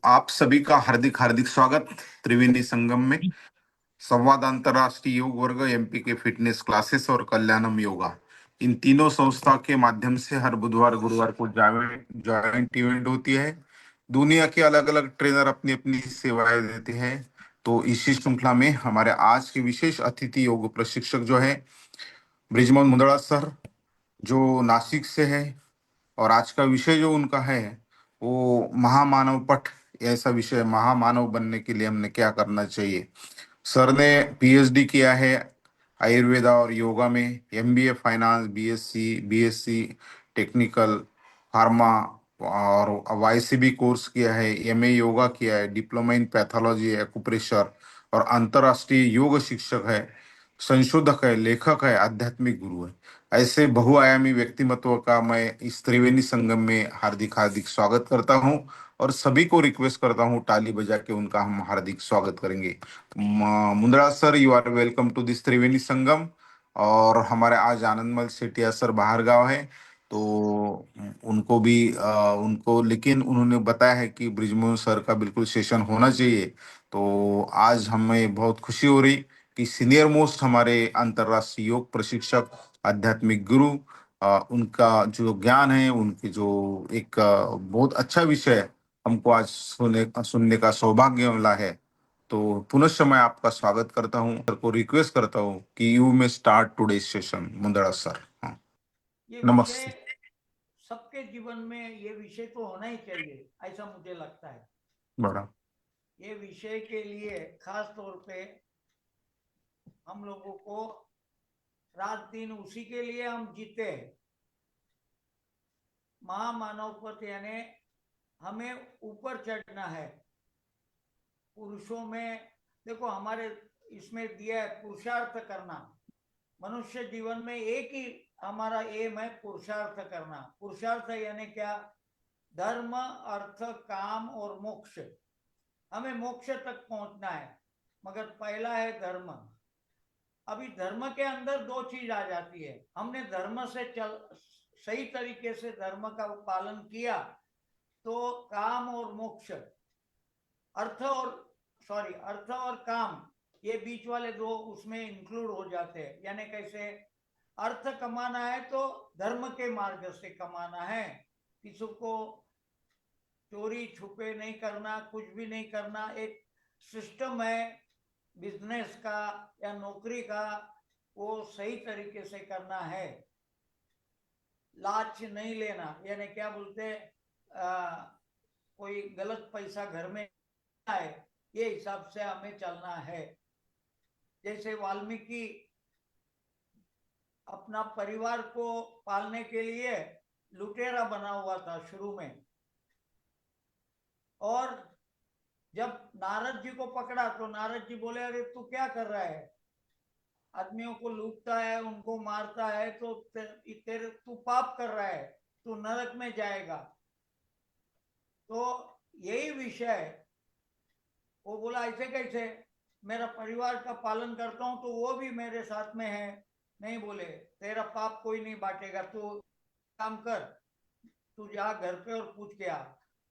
आप सभी का हार्दिक हार्दिक स्वागत त्रिवेणी संगम में। संवाद अंतर्राष्ट्रीय योग वर्ग, एमपी के फिटनेस क्लासेस और कल्याणम योगा, इन तीनों संस्था के माध्यम से हर बुधवार गुरुवार को जॉइंट इवेंट होती है। दुनिया के अलग अलग ट्रेनर अपनी अपनी सेवाएं देते हैं। तो इसी श्रृंखला में हमारे आज के विशेष अतिथि योग प्रशिक्षक जो है ब्रिजमोहन मुंदड़ा सर, जो नासिक से है। और आज का विषय जो उनका है वो महामानव पठ। ऐसा विषय, महामानव बनने के लिए हमने क्या करना चाहिए। सर ने पीएचडी किया है आयुर्वेदा और योगा में, MBA finance, BSc technical pharma, और वाईसीबी कोर्स किया है, एमए योगा किया है, डिप्लोमा इन पैथोलॉजी, एक्यूप्रेशर, और अंतर्राष्ट्रीय योग शिक्षक है, संशोधक है, लेखक है, आध्यात्मिक गुरु है। ऐसे बहुआयामी व्यक्तिमत्व का मैं इस त्रिवेणी संगम में हार्दिक हार्दिक स्वागत करता हूं। और सभी को रिक्वेस्ट करता हूं ताली बजा के उनका हम हार्दिक स्वागत करेंगे। Mundra sir, you are welcome to this Triveni Sangam. और हमारे आज आनंदमल सेठिया सर बाहर गांव है, तो उनको भी उनको लेकिन उन्होंने बताया है कि ब्रिजमोहन सर का बिल्कुल सेशन होना चाहिए। तो आज हमें बहुत खुशी हो रही कि सीनियर मोस्ट हमारे अंतर्राष्ट्रीय योग प्रशिक्षक, आध्यात्मिक गुरु, उनका जो ज्ञान है, उनके जो एक बहुत अच्छा विषय है, हमको आज सुनने का सौभाग्य मिला है। तो पुनश्च मैं आपका स्वागत करता हूँ, सर को रिक्वेस्ट करता हूँ कि you may start today session. Mundra sir, हाँ, ये नमस्ते। विषय सबके जीवन में ये विषय तो होना ही चाहिए, ऐसा मुझे लगता है। बड़ा ये विषय के लिए खास तौर पे हम लोगों को रात दिन उसी के लिए हम जीते हैं। महामानव पथ यानी हमें ऊपर चढ़ना है। पुरुषों में देखो, हमारे इसमें दिया है पुरुषार्थ करना। मनुष्य जीवन में एक ही हमारा एम है, पुरुषार्थ करना। पुरुषार्थ यानी क्या? धर्म, अर्थ, काम और मोक्ष। हमें मोक्ष तक पहुंचना है, मगर पहला है धर्म। अभी धर्म के अंदर दो चीज आ जाती है। हमने धर्म से सही तरीके से धर्म का पालन किया तो काम और मोक्ष, अर्थ और काम, ये बीच वाले दो उसमें इंक्लूड हो जाते हैं। यानी कैसे? अर्थ कमाना है तो धर्म के मार्ग से कमाना है। किसी को चोरी छुपे नहीं करना, कुछ भी नहीं करना। एक सिस्टम है बिजनेस का या नौकरी का, वो सही तरीके से करना है। लाच नहीं लेना, यानी क्या बोलते, कोई गलत पैसा घर में आए, ये हिसाब से हमें चलना है। जैसे वाल्मीकि अपना परिवार को पालने के लिए लुटेरा बना हुआ था शुरू में, और जब नारद जी को पकड़ा तो नारद जी बोले, अरे तू क्या कर रहा है? आदमियों को लूटता है, उनको मारता है, तो तेरे तू पाप कर रहा है, तू नरक में जाएगा। तो यही विषय है। वो बोला, ऐसे कैसे? मेरा परिवार का पालन करता हूं तो वो भी मेरे साथ में है। नहीं, बोले तेरा पाप कोई नहीं बांटेगा, तू काम कर, तू जा घर पे और पूछ के आ।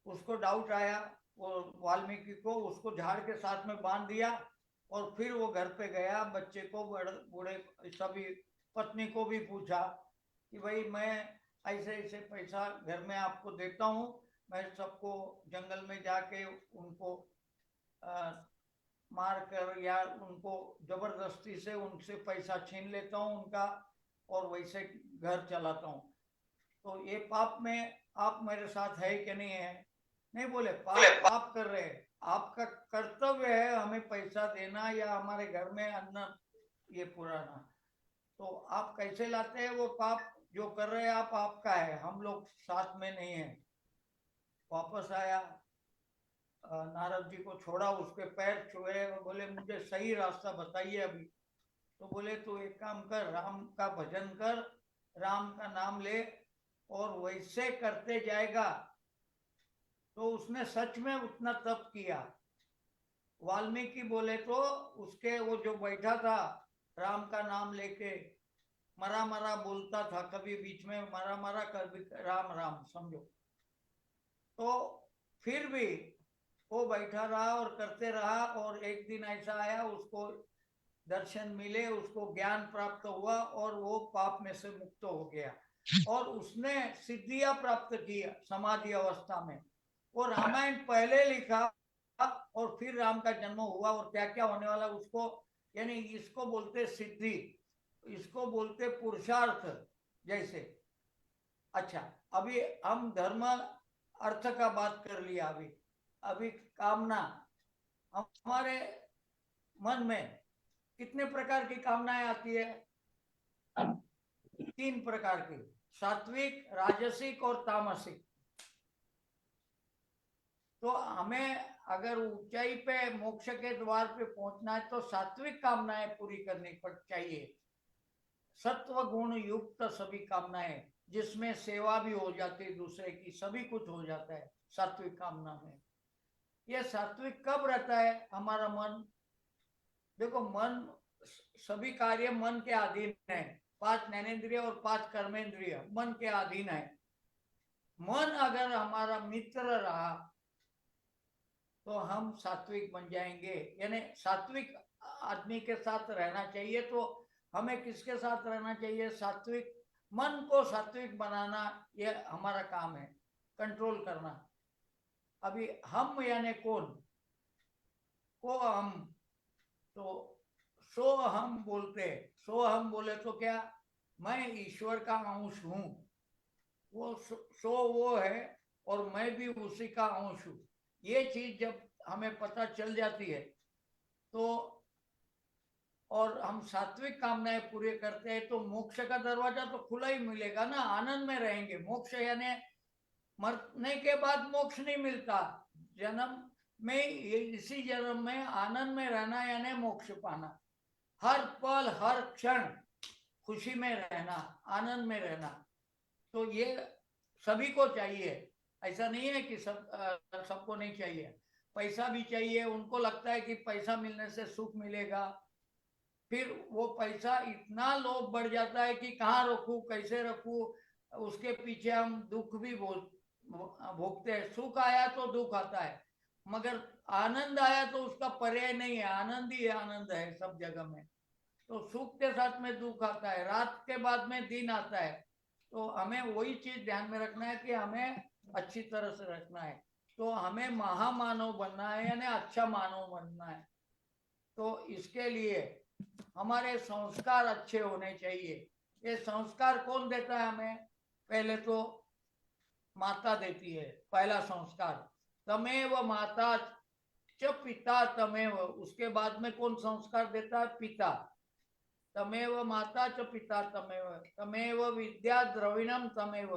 उसको डाउट आया, वो वाल्मीकि को उसको झाड़ के साथ में बांध दिया, और फिर वो घर पे गया, बच्चे को, बूढ़े सभी, पत्नी को भी पूछा कि भाई मैं ऐसे ऐसे पैसा घर में आपको देता हूँ, मैं सबको जंगल में जाके उनको मार कर या उनको जबरदस्ती से उनसे पैसा छीन लेता हूँ उनका, और वैसे घर चलाता हूँ। तो ये पाप में आप मेरे साथ है कि नहीं है? नहीं, बोले पाप आप कर रहे हैं। आपका कर्तव्य है हमें पैसा देना या हमारे घर में अन्न ये पुराना। तो आप कैसे लाते हैं वो पाप? जो कर रहे हैं आप, आपका है, हम लोग साथ में नहीं है। वापस आया, नारद जी को छोड़ा, उसके पैर छुए और बोले, मुझे सही रास्ता बताइए अभी। तो बोले, तू एक काम कर, राम का भजन कर, राम का नाम ले, और वैसे करते जाएगा। तो उसने सच में उतना तप किया। वाल्मीकि बोले तो उसके वो जो बैठा था राम का नाम लेके मरा मरा बोलता था, कभी बीच में मरा मरा, कभी राम राम, समझो। तो फिर भी वो बैठा रहा और करते रहा, और एक दिन ऐसा आया, उसको दर्शन मिले, उसको ज्ञान प्राप्त हुआ और वो पाप में से मुक्त हो गया, और उसने सिद्धियां प्राप्त की समाधि अवस्था में। वो रामायण पहले लिखा और फिर राम का जन्म हुआ, और क्या क्या होने वाला उसको, यानी इसको बोलते सिद्धि, इसको बोलते पुरुषार्थ जैसे। अच्छा, अभी हम धर्म अर्थ का बात कर लिया। अभी अभी कामना, हमारे मन में कितने प्रकार की कामनाएं आती है? 3 प्रकार की, सात्विक, राजसिक और तामसिक। तो हमें अगर ऊंचाई पे मोक्ष के द्वार पे पहुंचना है तो सात्विक कामनाएं पूरी करनी पड़ चाहिए, सत्व गुण युक्त सभी कामनाएं, जिसमें सेवा भी हो जाती है दूसरे की, सभी कुछ हो जाता है सात्विक कामना में। यह सात्विक कब रहता है? हमारा मन, देखो मन, सभी कार्य मन के अधीन है, 5 ज्ञानेंद्रिय और 5 कर्मेंद्रिय मन के अधीन है। मन अगर हमारा मित्र रहा तो हम सात्विक बन जाएंगे, यानी सात्विक आदमी के साथ रहना चाहिए। तो हमें किसके साथ रहना चाहिए? सात्विक। मन को सात्विक बनाना ये हमारा काम है, कंट्रोल करना। अभी हम यानी कौन? को हम, तो सो हम बोलते, सो हम बोले तो क्या? मैं ईश्वर का अंश हूं, वो सो वो है और मैं भी उसी का अंश हूं। ये चीज जब हमें पता चल जाती है तो, और हम सात्विक कामनाएं पूरे करते हैं, तो मोक्ष का दरवाजा तो खुला ही मिलेगा ना, आनंद में रहेंगे। मोक्ष यानी मरने के बाद मोक्ष नहीं मिलता, जन्म में, इसी जन्म में आनंद में रहना यानी मोक्ष पाना। हर पल हर क्षण खुशी में रहना, आनंद में रहना। तो ये सभी को चाहिए, ऐसा नहीं है कि सबको नहीं चाहिए। पैसा भी चाहिए, उनको लगता है कि पैसा मिलने से सुख मिलेगा, फिर वो पैसा इतना लोभ बढ़ जाता है कि कहाँ रखूं, कैसे रखूं, उसके पीछे हम दुख भी भोगते हैं। सुख आया तो दुख आता है, मगर आनंद आया तो उसका पर्याय नहीं है, आनंद ही आनंद है सब जगह में। तो सुख के साथ में दुख आता है, रात के बाद में दिन आता है। तो हमें वही चीज ध्यान में रखना है कि हमें अच्छी तरह से रखना है। तो हमें महामानव बनना है यानी अच्छा मानव बनना है। तो इसके लिए हमारे संस्कार अच्छे होने चाहिए। ये संस्कार कौन देता है हमें? पहले तो माता देती है, पहला संस्कार, तमेव माता च पिता तमेव। उसके बाद में कौन संस्कार देता है? पिता। तमेव माता च पिता तमेव, तमेव विद्या द्रविणम तमेव,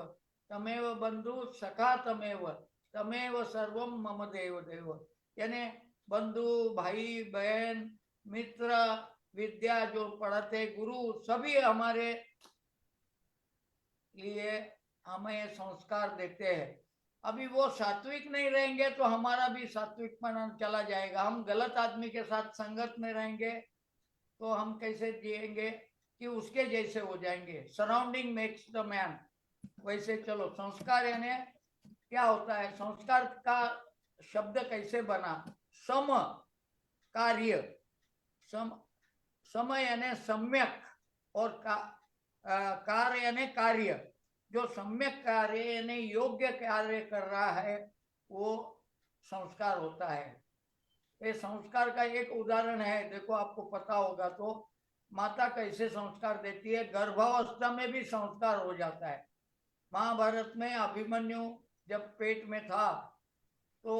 तमेव बंधु सखा तमेव, तमेव सर्वम मम देव देव। यानी बंधु, भाई बहन, मित्र, विद्या जो पढ़ाते, गुरु, सभी हमारे लिए हमें संस्कार देते हैं। अभी वो सात्विक नहीं रहेंगे तो हमारा भी सात्विकपना चला जाएगा। हम गलत आदमी के साथ संगत में रहेंगे तो हम कैसे जिएंगे कि उसके जैसे हो जाएंगे। Surrounding makes the man. वैसे चलो, संस्कार यानी क्या होता है? संस्कार का शब्द कैसे बना? सम कार्य, सम, समय यानी सम्यक, और कार्य यानी कार्य। जो सम्यक कार्य यानी योग्य कार्य कर रहा है वो संस्कार होता है। ये संस्कार का एक उदाहरण है, देखो आपको पता होगा तो, माता कैसे संस्कार देती है। गर्भावस्था में भी संस्कार हो जाता है। महाभारत में अभिमन्यु जब पेट में था तो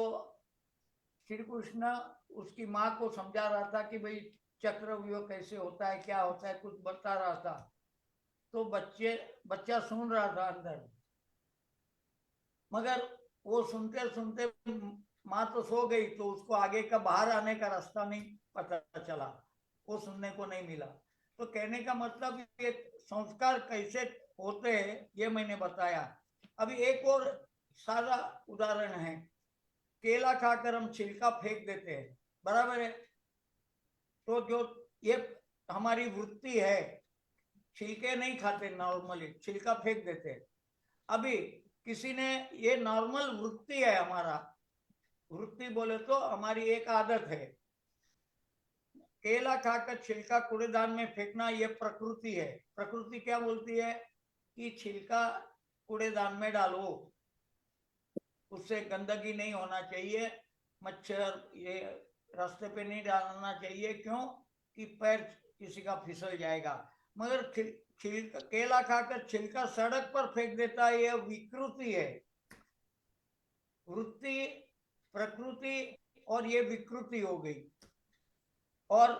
श्री कृष्ण उसकी माँ को समझा रहा था कि भाई चक्रव्यूह कैसे होता है, क्या होता है, कुछ बता रहा था। तो बच्चा सुन रहा था अंदर, मगर वो सुनते सुनते माँ तो सो गई, तो उसको आगे का बाहर आने का रास्ता नहीं पता चला, वो सुनने को नहीं मिला। तो कहने का मतलब ये संस्कार कैसे होते हैं ये मैंने बताया। अभी एक और सादा उदाहरण है। केला खाकर हम छिलका फेंक देते हैं, बराबर है? तो जो ये हमारी वृत्ति है छिलके नहीं खाते, नॉर्मली छिलका फेंक देते। अभी किसी ने, ये नॉर्मल वृत्ति है हमारा, वृत्ति बोले तो हमारी एक आदत है, केला खाकर छिलका कूड़ेदान में फेंकना, ये प्रकृति है। प्रकृति क्या बोलती है कि छिलका कूड़ेदान में डालो, उससे गंदगी नहीं होना चाहिए, मच्छर ये रास्ते पे नहीं डालना चाहिए, क्यों कि पैर किसी का फिसल जाएगा। मगर केला खाकर छिलका सड़क पर फेंक देता है, यह विकृति है। वृत्ति, प्रकृति और ये विकृति हो गई। और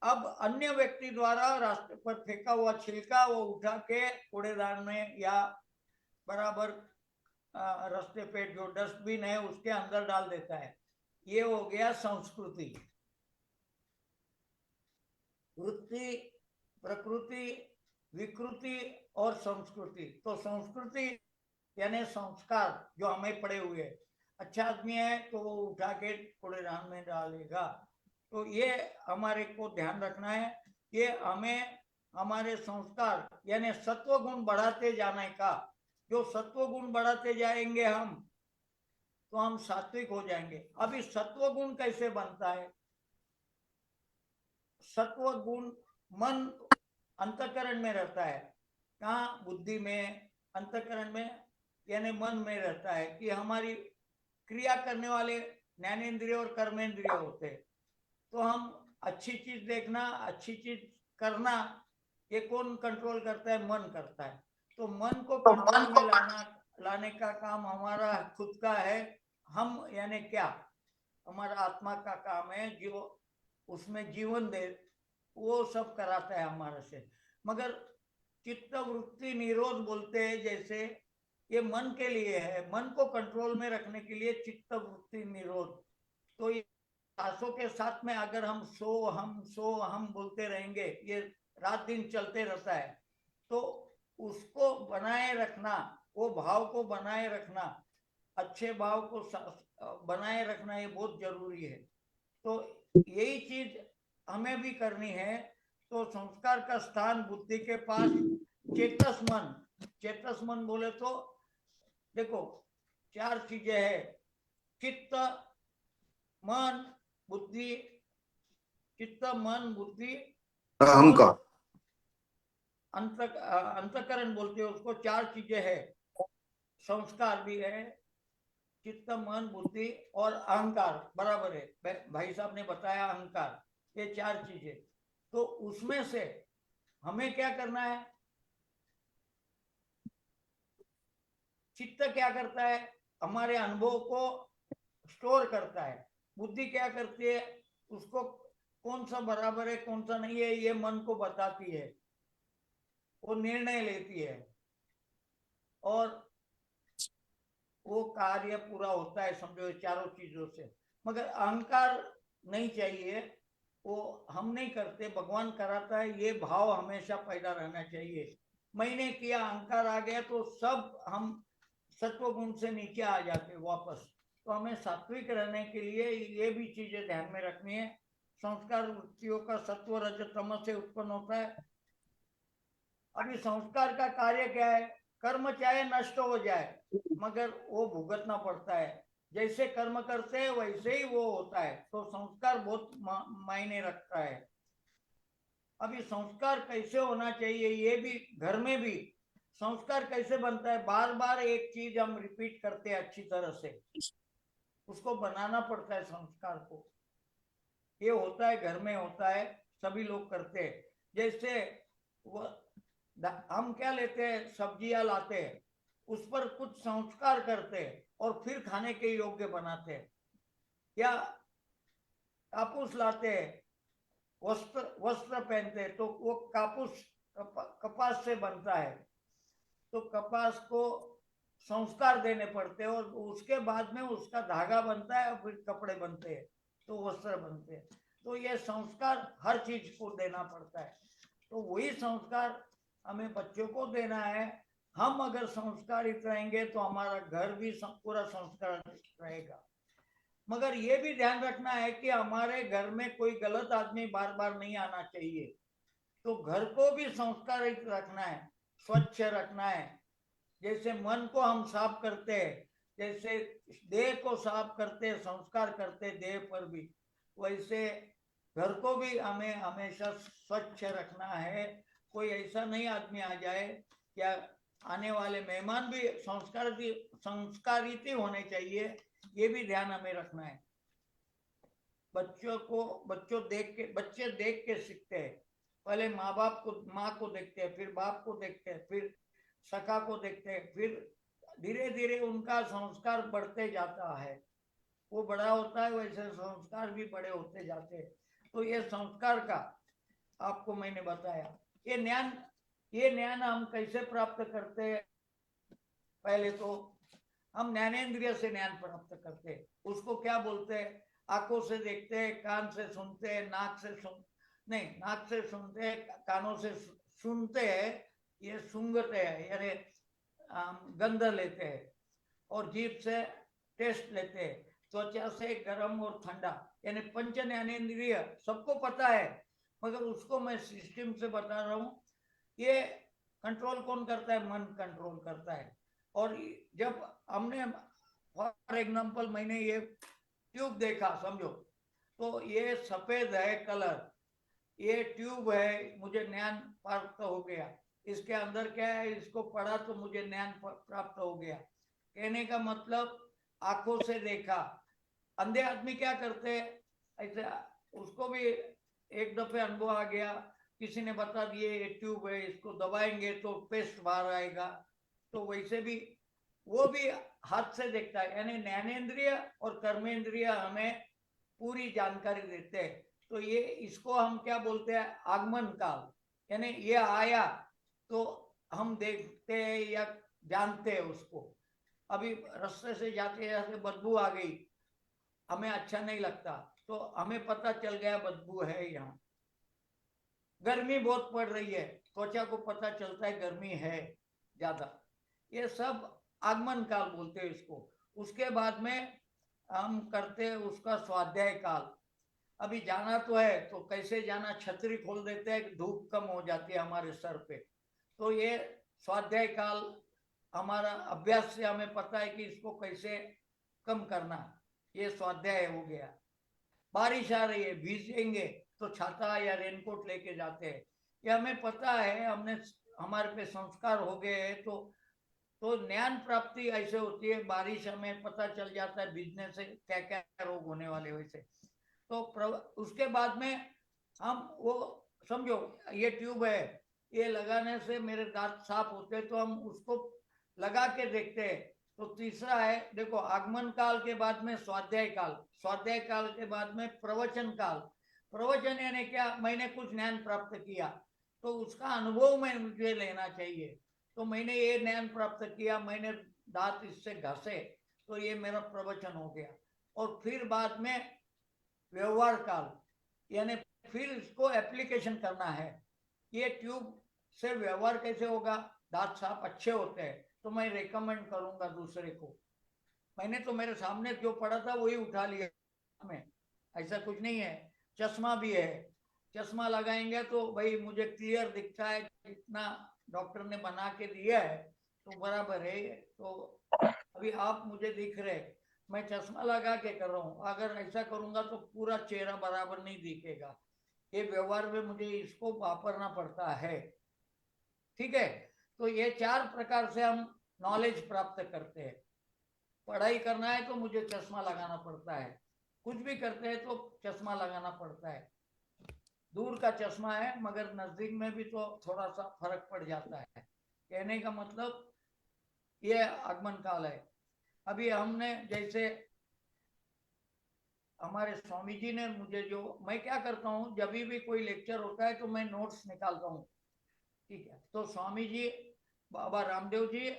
अब अन्य व्यक्ति द्वारा रास्ते पर फेंका हुआ छिलका वो उठा के कूड़ेदान में या बराबर रास्ते पे जो डस्टबिन है उसके अंदर डाल देता है। ये हो गया संस्कृति। वृत्ति, प्रकृति, विकृति और संस्कृति। तो संस्कृति यानी संस्कार जो हमें पड़े हुए, अच्छा आदमी है तो वो उठा के कूड़ेदान में डालेगा। तो ये हमारे को ध्यान रखना है, ये हमें हमारे संस्कार यानी सत्व गुण बढ़ाते जाने का। जो सत्व गुण बढ़ाते जाएंगे हम, तो हम सात्विक हो जाएंगे। अभी सत्व गुण कैसे बनता है? सत्व गुण मन अंतःकरण में रहता है। कहाँ? बुद्धि में, अंतःकरण में यानी मन में रहता है कि हमारी क्रिया करने वाले ज्ञानेंद्रिय और कर्मेंद्रिय होते हैं। तो हम अच्छी चीज देखना, अच्छी चीज करना, ये कौन कंट्रोल करता है? मन करता है। तो मन को कंट्रोल में लाने का काम हमारा खुद का है। हम यानी क्या? हमारा आत्मा का काम है, जो उसमें जीवन दे, वो सब कराता है हमारे से। मगर चित्त वृत्ति निरोध बोलते हैं, जैसे ये मन के लिए है, मन को कंट्रोल में रखने के लिए चित्त वृत्ति निरोध। तो ये सांसों के साथ में अगर हम सो हम बोलते रहेंगे, ये रात दिन चलते रहता है, तो उसको बनाए रखना, वो भाव को बनाए रखना, अच्छे भाव को बनाए रखना, ये बहुत जरूरी है। तो यही चीज हमें भी करनी है। तो संस्कार का स्थान बुद्धि के पास चेतस मन। चेतस मन बोले तो देखो 4 चीजें है, चित्त, मन, बुद्धि, चित्त, मन, बुद्धि, अहंकार, अंतकरण बोलते हैं उसको। 4 चीजें है, संस्कार भी है, चित्त, मन, बुद्धि और अहंकार बराबर है। भाई साहब ने बताया अहंकार, ये 4 चीजें। तो उसमें से हमें क्या करना है? चित्त क्या करता है? हमारे अनुभव को स्टोर करता है। बुद्धि क्या करती है? उसको कौन सा बराबर है, कौन सा नहीं है, ये मन को बताती है, वो निर्णय लेती है और वो कार्य पूरा होता है, समझो, चारों चीजों से। मगर अहंकार नहीं चाहिए, वो हम नहीं करते, भगवान कराता है। ये भाव हमेशा पैदा रहना चाहिए। मैंने किया, अहंकार आ गया तो सब हम सत्व गुण से नीचे आ जाते वापस। तो हमें सात्विक रहने के लिए ये भी चीजें ध्यान में रखनी है। संस्कार वृत्तियों का सत्व रज तम से उत्पन्न होता है। अभी संस्कार का कार्य क्या है? कर्म चाहे नष्ट हो जाए, मगर वो भुगतना पड़ता है। जैसे कर्म करते हैं वैसे ही वो होता है। तो संस्कार बहुत मायने रखता है। अभी संस्कार कैसे होना चाहिए, ये भी घर में भी संस्कार कैसे बनता है? बार बार एक चीज हम रिपीट करते हैं अच्छी तरह से, उसको बनाना पड़ता है संस्कार को। ये होता है, घर में होता है, सभी लोग करते हैं। जैसे हम क्या लेते हैं, सब्जियां लाते हैं, उस पर कुछ संस्कार करते हैं और फिर खाने के योग्य बनाते हैं। या कापूस लाते हैं, वस्त्र पहनते हैं, तो वो कापूस कपास से बनता है। तो कपास को संस्कार देने पड़ते हैं और उसके बाद में उसका धागा बनता है और फिर कपड़े बनते हैं, तो वस्त्र बनते हैं। तो ये संस्कार हर चीज को देना पड़ता है। तो वही संस्कार हमें बच्चों को देना है। हम अगर संस्कारित रहेंगे तो हमारा घर भी पूरा संस्कारित रहेगा। मगर ये भी ध्यान रखना है कि हमारे घर में कोई गलत आदमी बार बार नहीं आना चाहिए। तो घर को भी संस्कारित रखना है, स्वच्छ रखना है। जैसे मन को हम साफ करते हैं, जैसे देह को साफ करते, संस्कार करते देह पर भी, वैसे घर को भी हमें हमेशा स्वच्छ रखना है। कोई ऐसा नहीं आदमी आ जाए, क्या आने वाले मेहमान भी संस्कारित ही होने चाहिए, ये भी ध्यान हमें रखना है। बच्चे देख के सीखते हैं। पहले माँ बाप को, माँ को देखते हैं, फिर बाप को देखते हैं, फिर सखा को देखते हैं, फिर धीरे धीरे उनका संस्कार बढ़ते जाता है। वो बड़ा होता है, वैसे संस्कार भी बड़े होते जाते हैं। तो ये संस्कार का आपको मैंने बताया। ये ज्ञान हम कैसे प्राप्त करते हैं? पहले तो हम ज्ञानेन्द्रिय से ज्ञान प्राप्त करते हैं। उसको क्या बोलते हैं? आंखों से देखते हैं, कान से सुनते हैं, नाक से सुनते हैं, कानों से सुनते हैं, ये सूंघते हैं यानी गंध लेते हैं, और जीभ से टेस्ट लेते हैं, त्वचा से गर्म और ठंडा, यानी पंच ज्ञानेन्द्रिय सबको पता है, मगर उसको मैं सिस्टम से बता रहा हूँ। ये कंट्रोल कौन करता है? मन कंट्रोल करता है। और जब हमने, फॉर एग्जाम्पल, मैंने ये ट्यूब देखा, समझो, तो ये सफेद है कलर, ये ट्यूब है, मुझे ज्ञान प्राप्त हो गया। इसके अंदर क्या है, इसको पढ़ा तो मुझे ज्ञान प्राप्त हो गया। कहने का मतलब, आंखों से देखा। अंधे आदमी क्या करते हैं, ऐसे उसको भी एक दफे अनुभव आ गया, किसी ने बता दिए ये ट्यूब है, इसको दबाएंगे तो पेस्ट बाहर आएगा, तो वैसे भी वो भी हाथ से देखता है। यानी ज्ञानेन्द्रिय और कर्मेंद्रिय हमें पूरी जानकारी देते हैं। तो ये, इसको हम क्या बोलते हैं? आगमन काल। यानी ये आया तो हम देखते हैं या जानते हैं उसको। अभी रास्ते से जाते जाते बदबू आ गई, हमें अच्छा नहीं लगता, तो हमें पता चल गया बदबू है यहाँ। गर्मी बहुत पड़ रही है, त्वचा को पता चलता है गर्मी है ज्यादा। ये सब आगमन काल बोलते हैं इसको। उसके बाद में हम करते हैं उसका स्वाध्याय काल। अभी जाना तो है, तो कैसे जाना? छतरी खोल देते हैं, धूप कम हो जाती है हमारे सर पे, तो ये स्वाध्याय काल हमारा अभ्यास से हमें पता है कि इसको कैसे कम करना। ये स्वाध्याय हो गया। बारिश आ रही है, भीगेंगे तो छाता या रेनकोट लेके जाते हैं, ये हमें पता है, हमने, हमारे पे संस्कार हो गए हैं। तो ज्ञान प्राप्ति ऐसे होती है, बारिश हमें पता चल जाता है भीगने से क्या क्या रोग होने वाले वैसे। तो उसके बाद में हम वो, समझो ये ट्यूब है, ये लगाने से मेरे दांत साफ होते हैं, तो हम उसको लगा के देखते हैं। तो तीसरा है, देखो, आगमन काल के बाद में स्वाध्याय काल, स्वाध्याय काल के बाद में प्रवचन काल। प्रवचन यानी क्या? मैंने कुछ ज्ञान प्राप्त किया, तो उसका अनुभव में मुझे लेना चाहिए। तो मैंने ये ज्ञान प्राप्त किया, मैंने दांत इससे घसे, तो ये मेरा प्रवचन हो गया। और फिर बाद में व्यवहार काल, यानी फिर इसको एप्लीकेशन करना है। ये ट्यूब से व्यवहार कैसे होगा? दांत साफ अच्छे होते हैं, तो मैं रेकमेंड करूंगा दूसरे को। मैंने तो मेरे सामने जो पड़ा था वही उठा लिया में, ऐसा कुछ नहीं है। चश्मा भी है, चश्मा लगाएंगे तो भाई मुझे क्लियर दिखता है, जितना डॉक्टर ने बना के दिया है तो बराबर है। तो अभी आप मुझे दिख रहे, मैं चश्मा लगा के कर रहा हूँ, अगर ऐसा करूंगा तो पूरा चेहरा बराबर नहीं दिखेगा। ये व्यवहार में मुझे इसको वापरना पड़ता है, ठीक है। तो ये 4 प्रकार से हम नॉलेज प्राप्त करते हैं। पढ़ाई करना है तो मुझे चश्मा लगाना पड़ता है, कुछ भी करते हैं तो चश्मा लगाना पड़ता है। दूर का चश्मा है, मगर नजदीक में भी तो थोड़ा सा फर्क पड़ जाता है। कहने का मतलब ये आगमन काल है। अभी हमने, जैसे हमारे स्वामी जी ने मुझे, जो मैं क्या करता हूँ, जब भी कोई लेक्चर होता है तो मैं नोट्स निकालता हूँ, ठीक है। तो स्वामी जी, बाबा रामदेव जी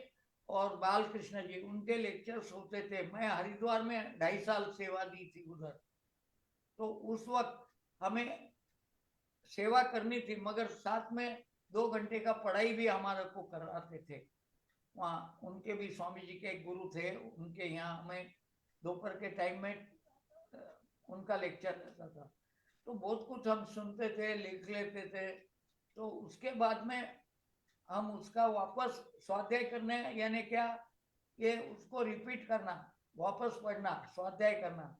और बाल कृष्ण जी, उनके लेक्चर्स होते थे। मैं हरिद्वार में 2.5 साल सेवा दी थी उधर, तो उस वक्त हमें सेवा करनी थी, मगर साथ में 2 घंटे का पढ़ाई भी हमारे को कराते थे वहाँ। उनके भी, स्वामी जी के एक गुरु थे, उनके यहाँ हमें दोपहर के टाइम में उनका लेक्चर रहता था। तो बहुत कुछ हम सुनते थे, लिख लेते थे, तो उसके बाद में हम उसका वापस स्वाध्याय करने, यानी क्या, ये उसको रिपीट करना, वापस पढ़ना, स्वाध्याय करना।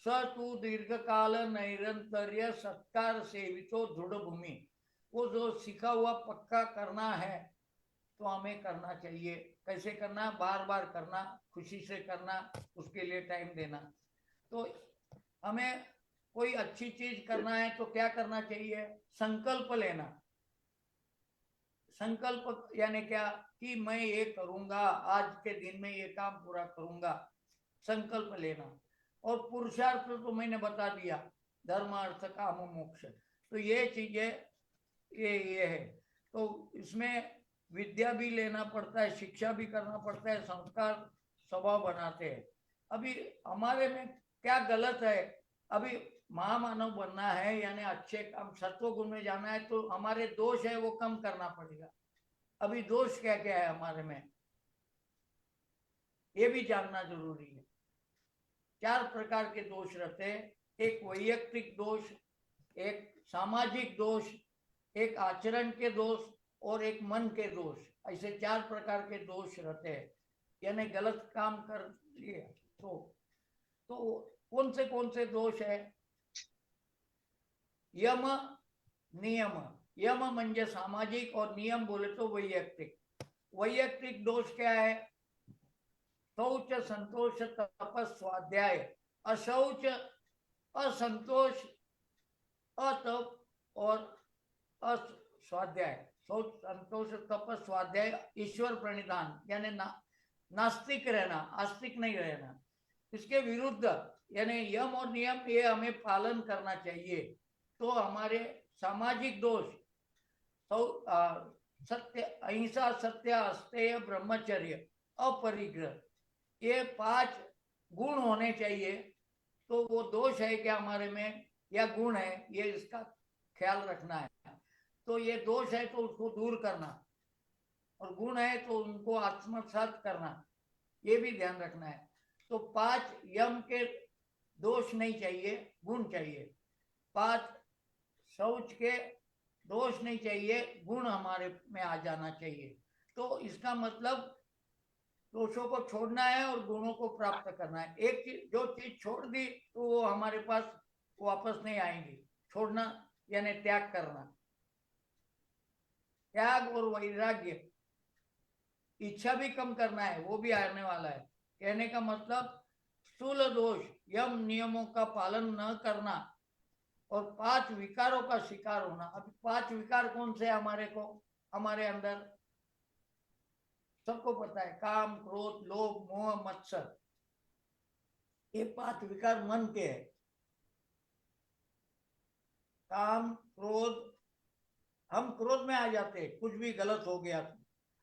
स तू दीर्घ काल नैरंतर्य सत्कार सेवितो दृढ़ भूमि, वो जो सीखा हुआ पक्का करना है तो हमें करना चाहिए। कैसे करना? बार बार करना, खुशी से करना, उसके लिए टाइम देना। तो हमें कोई अच्छी चीज करना है तो क्या करना चाहिए? संकल्प लेना। संकल्प यानी क्या कि मैं ये करूंगा, आज के दिन में ये काम पूरा करूंगा, संकल्प लेना। और पुरुषार्थ तो मैंने बता दिया, धर्म अर्थ काम मोक्ष। तो ये चीजें ये है। तो इसमें विद्या भी लेना पड़ता है, शिक्षा भी करना पड़ता है, संस्कार स्वभाव बनाते हैं। अभी हमारे में क्या गलत है? अभी महामानव बनना है, यानी अच्छे काम सत्व गुण में जाना है, तो हमारे दोष है वो कम करना पड़ेगा। अभी दोष क्या क्या है हमारे में, ये भी जानना जरूरी है। 4 प्रकार के दोष रहते हैं। एक वैयक्तिक दोष, एक सामाजिक दोष, एक आचरण के दोष और एक मन के दोष। ऐसे 4 प्रकार के दोष रहते हैं। यानी गलत काम कर लिए तो कौन से दोष है? यम नियम। यम म्हणजे सामाजिक और नियम बोले तो वैयक्तिक। वैयक्तिक दोष क्या है? शौच संतोष तपस स्वाध्याय। अशौच, असंतोष, अतप और अस्वाध्याय। शौच संतोष तपस स्वाध्याय, ईश्वर प्रणिधान यानी नास्तिक रहना, आस्तिक नहीं रहना। इसके विरुद्ध यानी यम और नियम ये हमें पालन करना चाहिए। तो हमारे सामाजिक दोष सत्य, अहिंसा, सत्य, अस्तेय, ब्रह्मचर्य, अपरिग्रह, ये 5 गुण होने चाहिए। तो वो दोष है क्या हमारे में या गुण है, ये इसका ख्याल रखना है। तो ये दोष है तो उसको दूर करना, और गुण है तो उनको आत्मसात करना, ये भी ध्यान रखना है। तो 5 यम के दोष नहीं चाहिए, गुण चाहिए। 5 शौच के दोष नहीं चाहिए, गुण हमारे में आ जाना चाहिए। तो इसका मतलब दोषों को छोड़ना है और गुणों को प्राप्त करना है। एक चीज, जो चीज छोड़ दी तो वो हमारे पास वापस नहीं आएंगी। छोड़ना यानी त्याग करना। त्याग और वैराग्य, इच्छा भी कम करना है, वो भी आने वाला है। कहने का मतलब स्थूल दोष, यम नियमों का पालन न करना और 5 विकारों का शिकार होना। अभी 5 विकार कौन से हमारे अंदर सबको पता है, काम, क्रोध, लोभ, मोह, मत्सर। ये 5 विकार मन के है। काम, क्रोध, हम क्रोध में आ जाते हैं, कुछ भी गलत हो गया तो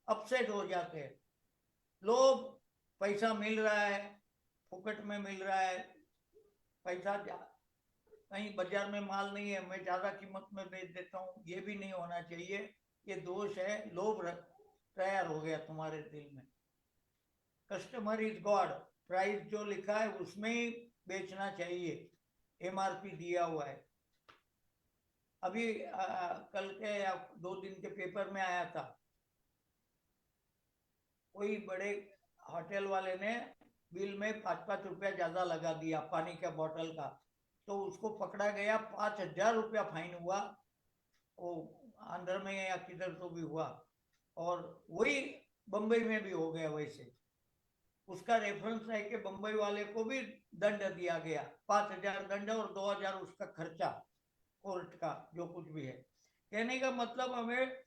अपसेट हो जाते हैं। लोभ, पैसा मिल रहा है, फुकट में मिल रहा है, पैसा कहीं बाजार में माल नहीं है, मैं ज्यादा कीमत में बेच देता हूँ, ये भी नहीं होना चाहिए। ये दोष है, लोभ तैयार हो गया तुम्हारे दिल में। कस्टमर इज गॉड, प्राइस जो लिखा है उसमें ही बेचना चाहिए, एमआरपी दिया हुआ है। अभी कल के 2 दिन के पेपर में आया था, कोई बड़े होटल वाले ने बिल में 5-5 रुपया ज्यादा लगा दिया पानी का बोतल का, तो उसको पकड़ा गया, 5,000 रुपया फाइन हुआ। वो आंध्र में या किधर तो भी हुआ, और वही बंबई में भी हो गया वैसे। उसका रेफरेंस है कि बंबई वाले को भी दंड दिया गया, 5,000 दंड और 2,000 उसका खर्चा कोर्ट का, जो कुछ भी है। कहने का मतलब हमें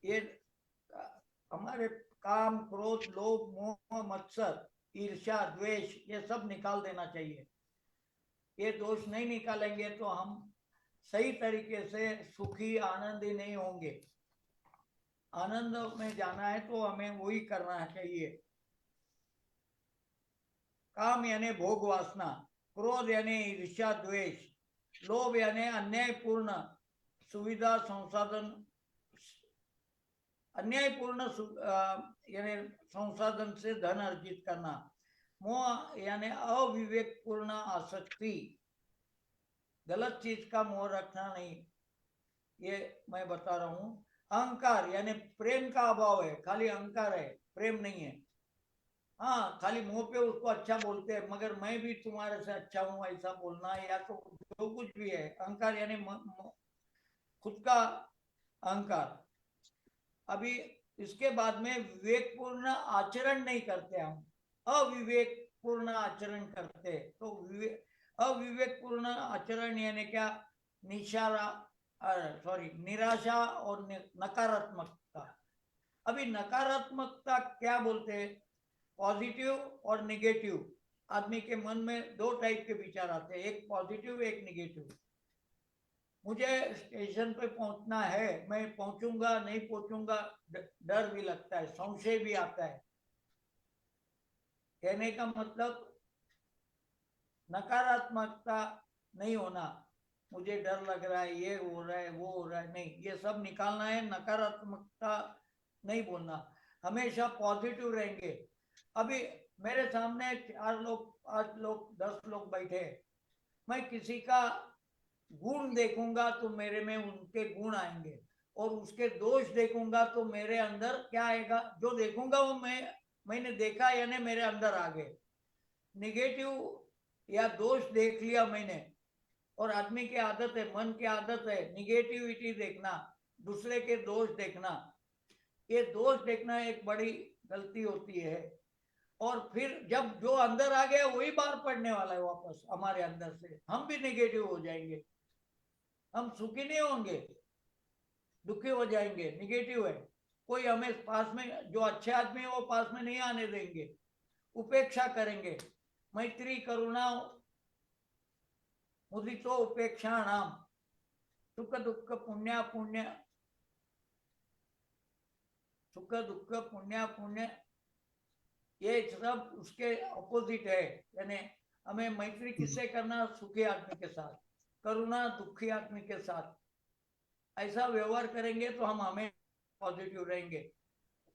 ये हमारे काम, क्रोध, लोभ, मोह, मत्सर, ईर्ष्या, द्वेष, ये सब निकाल देना चाहिए। ये दोष नहीं निकालेंगे तो हम सही तरीके से सुखी आनंदी नहीं होंगे। आनंद में जाना है तो हमें वही करना चाहिए। काम यानी भोग वासना, क्रोध यानी ईर्ष्या द्वेष, लोभ यानी अन्यायपूर्ण सुविधा संसाधन, अन्यायपूर्ण यानी संसाधन से धन अर्जित करना। मोह यानी अविवेकपूर्ण आसक्ति, गलत चीज का मोह रखना नहीं। ये मैं बता रहा हूं। अहंकार यानी प्रेम का अभाव है, खाली अहंकार है, प्रेम नहीं है। हाँ, खाली मुंह पे उसको अच्छा बोलते हैं, मगर मैं भी तुम्हारे से अच्छा हूं ऐसा बोलना, या तो जो कुछ भी है अहंकार यानी खुद का अहंकार। अभी इसके बाद में विवेकपूर्ण आचरण नहीं करते हम, अविवेकपूर्ण आचरण करते। तो अविवेकपूर्ण आचरण यानी क्या? निशारा, सॉरी, निराशा और नकारात्मकता। अभी नकारात्मकता क्या बोलते हैं? पॉजिटिव और निगेटिव। आदमी के मन में दो टाइप के विचार आते हैं, एक पॉजिटिव एक निगेटिव। मुझे स्टेशन पे पहुंचना है, मैं पहुंचूंगा नहीं पहुंचूंगा, डर भी लगता है, संशय भी आता है। कहने का मतलब नकारात्मकता नहीं होना, मुझे डर लग रहा है, ये हो रहा है, वो हो रहा है, नहीं, ये सब निकालना है। नकारात्मकता नहीं बोलना, हमेशा पॉजिटिव रहेंगे। अभी मेरे सामने 4 लोग, 5 लोग, 10 लोग बैठे, मैं किसी का गुण देखूंगा तो मेरे में उनके गुण आएंगे, और उसके दोष देखूंगा तो मेरे अंदर क्या आएगा? जो देखूंगा वो मैंने देखा यानी मेरे अंदर आ गए। निगेटिव या दोष देख लिया मैंने, और आदमी की आदत है, मन की आदत है निगेटिविटी देखना, दूसरे के दोष देखना। ये दोष देखना एक बड़ी गलती होती है। और फिर जब जो अंदर आ गया वही बाहर पड़ने वाला है वापस हमारे अंदर से, हम भी निगेटिव हो जाएंगे, हम सुखी नहीं होंगे, दुखी हो जाएंगे। निगेटिव है, कोई हमें पास में, जो अच्छे आदमी है वो पास में नहीं आने देंगे, उपेक्षा करेंगे। मैत्री करुणा मुदितो उपेक्षाणाम, सुख दुख पुण्य पुण्य, सुख दुख पुण्य पुण्य, ये सब उसके अपोजिट है। यानी हमें मैत्री किससे करना? सुखी आदमी के साथ, करुणा दुखी आदमी के साथ। ऐसा व्यवहार करेंगे तो हम हमें पॉजिटिव रहेंगे।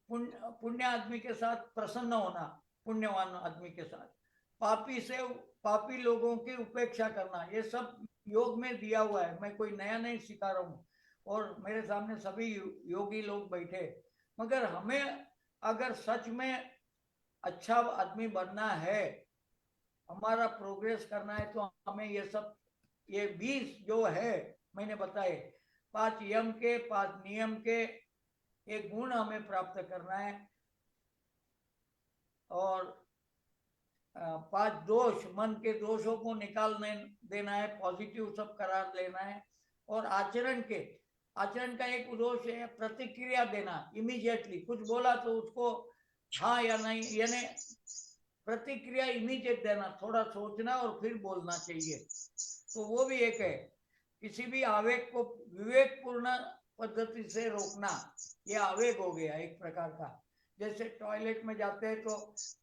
पुण्य आदमी के साथ प्रसन्न होना, पुण्यवान आदमी के साथ। पापी लोगों की उपेक्षा करना, ये सब योग में दिया हुआ है, मैं कोई नया नहीं सिखा रहा हूँ। और मेरे सामने सभी योगी लोग बैठे, मगर हमें अगर सच में अच्छा आदमी बनना है, हमारा प्रोग्रेस करना है, तो हमें ये सब, ये 20 जो है मैंने बताए, 5 यम के, 5 नियम के, ये गुण हमें प्राप्त करना है। और 5 दोष, मन के दोषों को निकालने देना है, पॉजिटिव सब करार लेना है। और आचरण का एक दोष है प्रतिक्रिया देना, इमीडिएटली कुछ बोला तो उसको हाँ या नहीं, यानी प्रतिक्रिया इमीडिएट देना, थोड़ा सोचना और फिर बोलना चाहिए। तो वो भी एक है। किसी भी आवेग को विवेकपूर्ण पद्धति से रोकना, ये आवेग हो गया एक प्रकार का। जैसे टॉयलेट में जाते हैं तो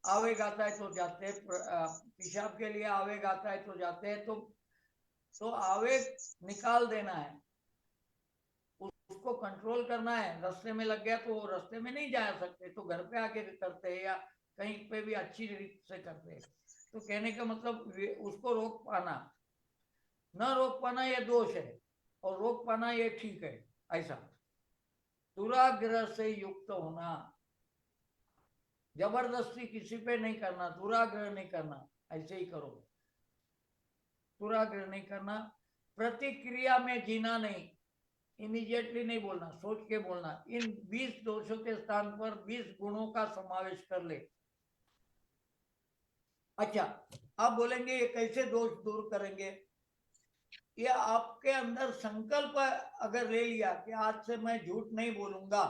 आवेग आता है तो जाते हैं, पेशाब के लिए आवेग आता है तो जाते हैं, तो आवेग निकाल देना है, उसको कंट्रोल करना है। रास्ते में लग गया तो रास्ते में नहीं जा सकते, तो घर पे आके करते हैं, या कहीं पे भी अच्छी रीत से करते हैं। तो कहने का मतलब उसको रोक पाना, न रोक पाना ये दोष है, और रोक पाना ये ठीक है। ऐसा दुराग्रह से युक्त होना, जबरदस्ती किसी पे नहीं करना, दुराग्रह नहीं करना, ऐसे ही करो, दुराग्रह नहीं करना। प्रतिक्रिया में जीना नहीं, इमीडिएटली नहीं बोलना, सोच के बोलना। इन 20 दोषों के स्थान पर 20 गुणों का समावेश कर ले। अच्छा, आप बोलेंगे ये कैसे दोष दूर करेंगे? ये आपके अंदर संकल्प अगर ले लिया कि आज से मैं झूठ नहीं बोलूंगा,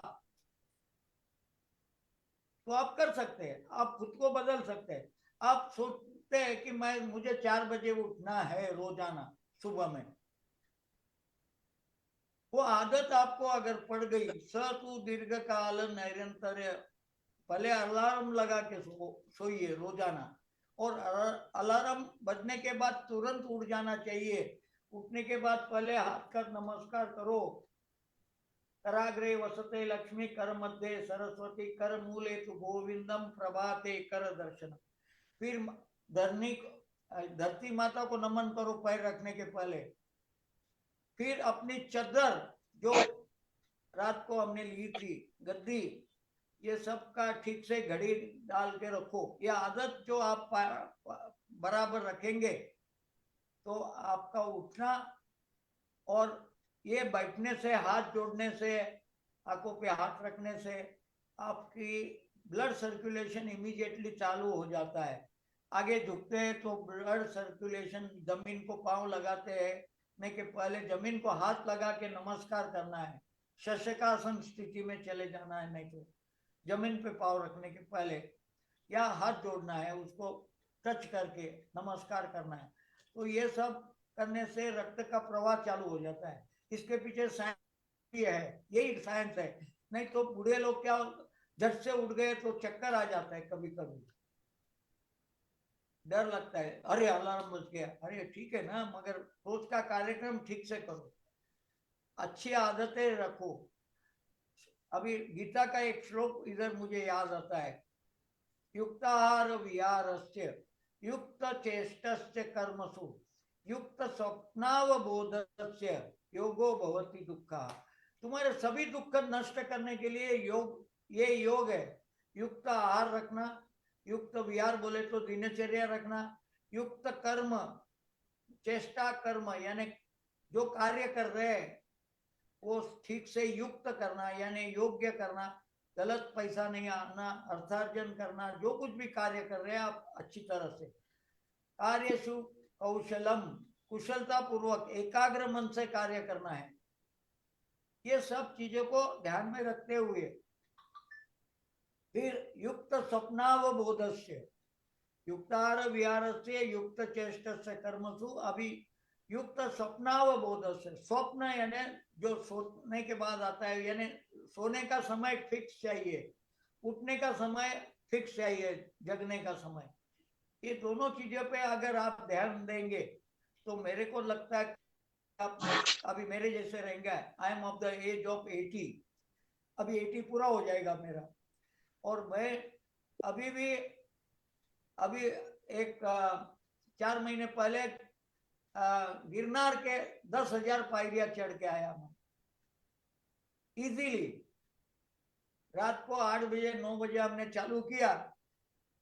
तो आप कर सकते हैं, आप खुद को बदल सकते हैं। आप सोचते हैं कि मुझे 4 बजे उठना है रोजाना सुबह में, वो आदत आपको अगर पड़ गई, तू दीर्घ काल नैरंतर्य, पहले अलार्म लगा के सोइए रोजाना, और अलार्म बजने के बाद तुरंत उठ जाना चाहिए। उठने के बाद पहले हाथ कर नमस्कार करो, कराग्रे वसते लक्ष्मी, कर मध्य सरस्वती, कर मूले तु गोविंदम, प्रभाते कर दर्शन। फिर धरती माता को नमन करो पैर रखने के पहले। फिर अपनी चद्दर जो रात को हमने ली थी गद्दी, ये सब का ठीक से घड़ी डाल के रखो। ये आदत जो आप बराबर रखेंगे तो आपका उठना और ये बैठने से, हाथ जोड़ने से, आंखों पे हाथ रखने से आपकी ब्लड सर्कुलेशन इमीडिएटली चालू हो जाता है। आगे झुकते हैं तो ब्लड सर्कुलेशन, जमीन को पांव लगाते हैं नहीं कि पहले जमीन को हाथ लगा के नमस्कार करना है, शशकासन स्थिति में चले जाना है, नहीं तो जमीन पे पांव रखने के पहले या हाथ जोड़ना है, उसको टच करके नमस्कार करना है। तो ये सब करने से रक्त का प्रवाह चालू हो जाता है। इसके पीछे साइंस भी है, यही साइंस है। नहीं तो बूढ़े लोग क्या झट से उठ गए तो चक्कर आ जाता है, कभी कभी डर लगता है, अरे अलार्म बज गया, अरे ठीक है ना, मगर रोज का कार्यक्रम ठीक से करो, अच्छी आदतें रखो। अभी गीता का एक श्लोक इधर मुझे याद आता है, युक्ताहार विहारस्य युक्त चेष्टस्य कर्मसु युक्त स्वप्नावबोधस्य योगो भवति दुःखा। तुम्हारे सभी दुख नष्ट करने के लिए योग, ये योग है। युक्त आहार रखना, युक्त विहार बोले तो दिनचर्या रखना, युक्त कर्म, चेष्टा कर्म यानी जो कार्य कर रहे हैं वो ठीक से युक्त करना यानी योग्य करना, गलत पैसा नहीं आना, अर्थार्जन करना, जो कुछ भी कार्य कर रहे हैं आप अच्छी तरह से कार्यशु कौशलम, कुशलता पूर्वक एकाग्र मन से कार्य करना है। ये सब चीजों को ध्यान में रखते हुए फिर युक्त स्वप्नावबोधस्य युक्ताहार विहारस्य युक्त चेष्टस्य कर्मसु, अभी युक्त स्वप्नावबोधस्य, स्वप्न यानी जो सोने के बाद आता है, यानी सोने का समय फिक्स चाहिए, उठने का समय फिक्स चाहिए, जगने का समय, ये दोनों चीजों पे अगर आप ध्यान देंगे तो मेरे को लगता है आप अभी मेरे जैसे रहेंगे। I am of the age of 80, अभी 80 पूरा हो जाएगा मेरा, और मैं अभी भी, अभी एक 4 महीने पहले गिरनार के 10,000 पायरियां चढ़ के आया मैं इजीली। रात को 8 बजे 9 बजे हमने चालू किया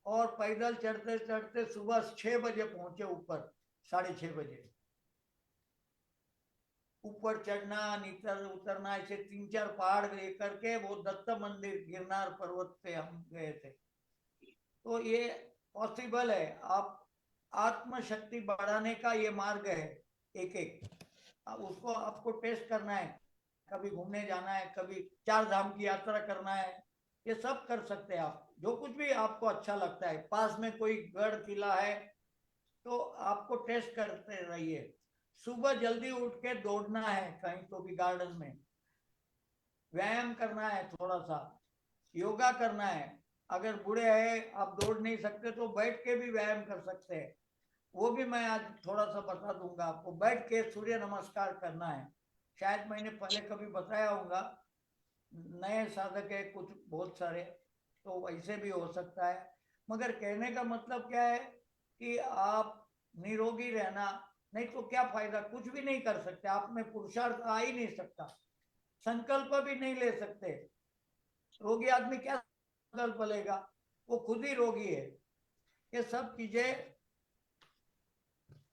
और पैदल चढ़ते चढ़ते सुबह 6 बजे पहुंचे ऊपर, 6:30 बजे ऊपर चढ़ना, नीचे उतरना, ऐसे 3-4 पहाड़ करके वो दत्त मंदिर गिरनार पर्वत पे हम गए थे। तो ये पॉसिबल है, आप आत्मशक्ति बढ़ाने का ये मार्ग है, एक एक उसको आपको टेस्ट करना है। कभी घूमने जाना है, कभी 4 धाम की यात्रा करना है, ये सब कर सकते हैं आप, जो कुछ भी आपको अच्छा लगता है। पास में कोई गढ़ किला है तो आपको टेस्ट करते रहिए। सुबह जल्दी उठ के दौड़ना है कहीं तो भी गार्डन में, व्यायाम करना है, थोड़ा सा योगा करना है। अगर बूढ़े हैं आप दौड़ नहीं सकते तो बैठ के भी व्यायाम कर सकते हैं, वो भी मैं आज थोड़ा सा बता दूंगा आपको। बैठ के सूर्य नमस्कार करना है, शायद मैंने पहले कभी बताया होगा, नए साधक है कुछ बहुत सारे, तो वैसे भी हो सकता है। मगर कहने का मतलब क्या है कि आप निरोगी रहना, नहीं तो क्या फायदा, कुछ भी नहीं कर सकते, आप में पुरुषार्थ आ ही नहीं सकता, संकल्प भी नहीं ले सकते। रोगी आदमी क्या संकल्प लेगा, वो खुद ही रोगी है। ये सब चीजें,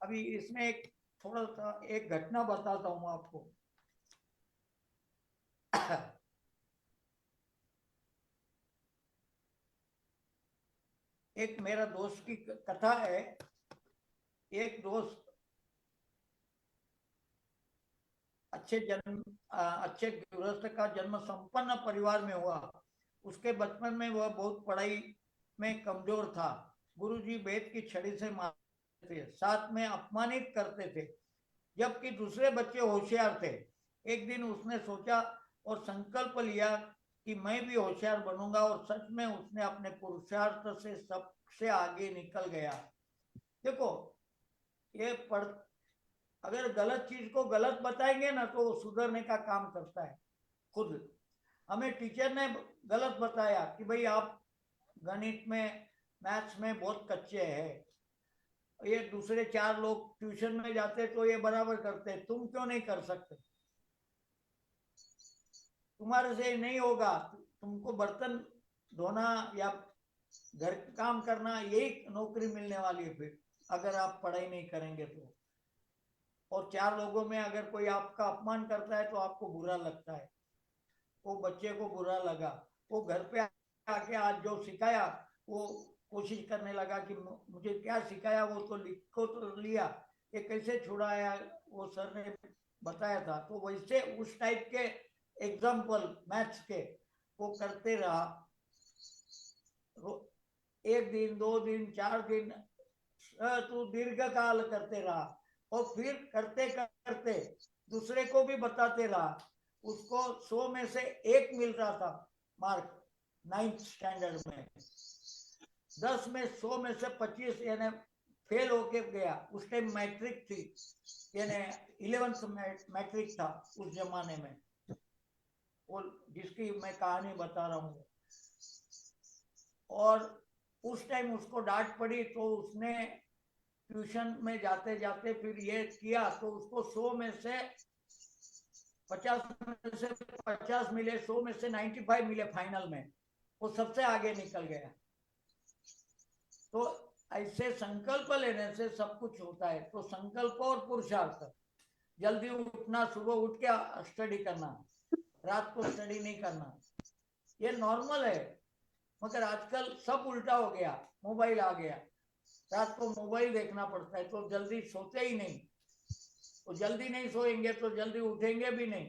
अभी इसमें एक थोड़ा सा एक घटना बताता हूँ आपको। एक मेरा दोस्त की कथा है। एक दोस्त अच्छे गृहस्थ का जन्म संपन्न परिवार में हुआ। उसके बचपन में वह बहुत पढ़ाई में कमजोर था। गुरुजी वेद की छड़ी से मारते थे, साथ में अपमानित करते थे, जबकि दूसरे बच्चे होशियार थे। एक दिन उसने सोचा और संकल्प लिया कि मैं भी होशियार बनूंगा, और सच में उसने अपने पुरुषार्थ से सबसे आगे निकल गया। देखो, ये पढ़ अगर गलत चीज को गलत बताएंगे ना तो वो सुधरने का काम करता है खुद। हमें टीचर ने गलत बताया कि भाई आप गणित में, मैथ्स में बहुत कच्चे हैं, ये दूसरे 4 लोग ट्यूशन में जाते तो ये बराबर करते, तुम क्यों नहीं कर सकते। तुम्हारे से नहीं होगा, तुमको बर्तन धोना या घर काम करना यही नौकरी मिलने वाली है फिर, अगर आप पढ़ाई नहीं करेंगे तो। और चार लोगों में अगर कोई आपका अपमान करता है तो आपको बुरा लगता है। वो बच्चे को बुरा लगा, वो घर पे आके आज जो सिखाया वो कोशिश करने लगा कि मुझे क्या सिखाया वो तो लिखो तो लिया, ये कैसे छुड़ाया वो सर ने बताया था। तो वैसे उस टाइप के एग्जाम्पल मैथ्स के वो करते रहा। एक दिन, दो दिन, 4 दिन, तू दीर्घ काल करते रहा। और फिर करते करते दूसरे को भी बताते रहा। उसको 100 में से 1 मिल रहा था मार्क 9th स्टैंडर्ड में। 10 में 100 में से 25 यानी फेल होके गया। उस टाइम मैट्रिक थी, यानी 11th मैट्रिक था उस जमाने में, वो जिसकी मैं कहानी बता रहा हूँ। और उस टाइम उसको डांट पड़ी तो उसने ट्यूशन में जाते जाते फिर ये किया, तो उसको 100 में से 50 मिले, 100 में से 95 मिले फाइनल में। वो सबसे आगे निकल गया। तो ऐसे संकल्प लेने से सब कुछ होता है। तो संकल्प और पुरुषार्थ, जल्दी उठना, सुबह उठ के स्टडी करना, रात को स्टडी नहीं करना, ये नॉर्मल है। मगर आजकल सब उल्टा हो गया, मोबाइल आ गया, रात को मोबाइल देखना पड़ता है तो जल्दी सोते ही नहीं। तो जल्दी नहीं सोएंगे तो जल्दी उठेंगे भी नहीं।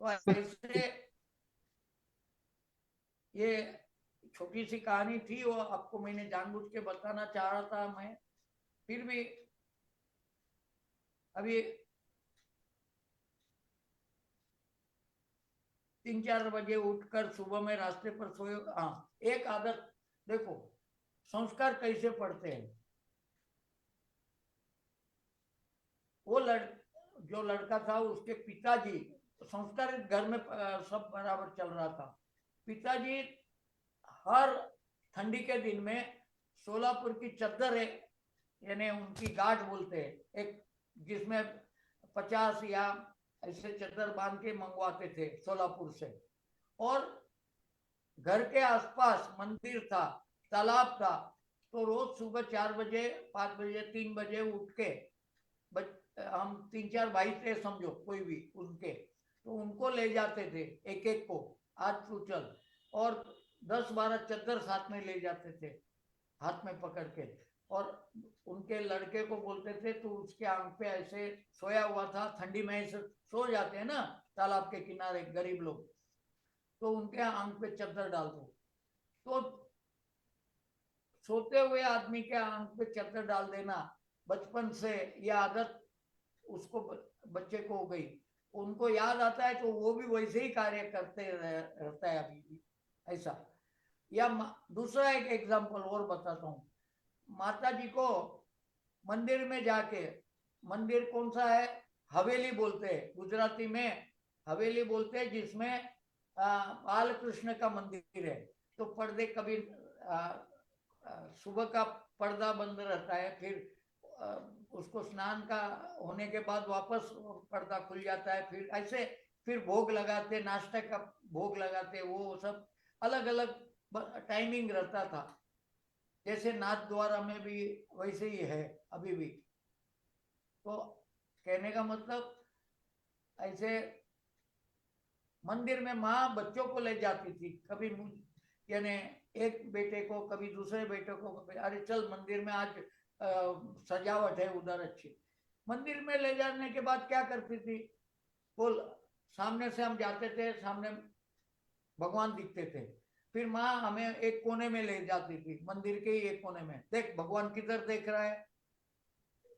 तो ऐसे ये छोटी सी कहानी थी, वो आपको मैंने जानबूझ के बताना चाह रहा था मैं। फिर भी अभी 3-4 बजे उठकर सुबह में रास्ते पर सोए। हाँ, एक आदत देखो, संस्कार कैसे पढ़ते हैं। वो जो लड़का था उसके पिताजी, संस्कार घर में सब बराबर चल रहा था। पिताजी हर ठंडी के दिन में सोलापुर की चद्दर है, यानी उनकी गांठ बोलते हैं एक, जिसमें 50 या ऐसे चद्दर बांध के मंगवाते थे सोलापुर से। और घर के आसपास मंदिर था, तालाब था। तो रोज सुबह 4 बजे, 5 बजे, 3 बजे उठ के हम 3-4 भाई थे समझो, कोई भी उनके, तो उनको ले जाते थे एक एक को, आज तू चल। और 10-12 चद्दर साथ में ले जाते थे हाथ में पकड़ के। और उनके लड़के को बोलते थे तू उसके आंख पे ऐसे सोया हुआ था, ठंडी में ऐसे सो जाते हैं ना तालाब के किनारे गरीब लोग, तो उनके आंख पे चद्दर डाल दो। तो सोते हुए आदमी के आंख पे चद्दर डाल देना, बचपन से ये आदत उसको बच्चे को हो गई। उनको याद आता है तो वो भी वैसे ही कार्य करते रहता है अभी भी ऐसा। या दूसरा एक एग्जांपल और बताता हूँ। माता जी को मंदिर में जाके, मंदिर कौन सा है, हवेली बोलते हैं गुजराती में, हवेली बोलते हैं, जिसमें बाल कृष्ण का मंदिर है। तो पर्दे कभी सुबह का पर्दा बंद रहता है, फिर उसको स्नान का होने के बाद वापस पर्दा खुल जाता है, फिर ऐसे फिर भोग लगाते, नाश्ते का भोग लगाते, वो सब अलग अलग टाइमिंग रहता था। जैसे नाथ द्वारा में भी वैसे ही है अभी भी। तो कहने का मतलब, ऐसे मंदिर में माँ बच्चों को ले जाती थी, कभी यानी एक बेटे को, कभी दूसरे बेटे को, कभी अरे चल मंदिर में आज सजावट है उधर अच्छी। मंदिर में ले जाने के बाद क्या करती थी, बोल, सामने से हम जाते थे, सामने भगवान दिखते थे। फिर माँ हमें एक कोने में ले जाती थी, मंदिर के ही एक कोने में, देख भगवान किधर देख रहा है।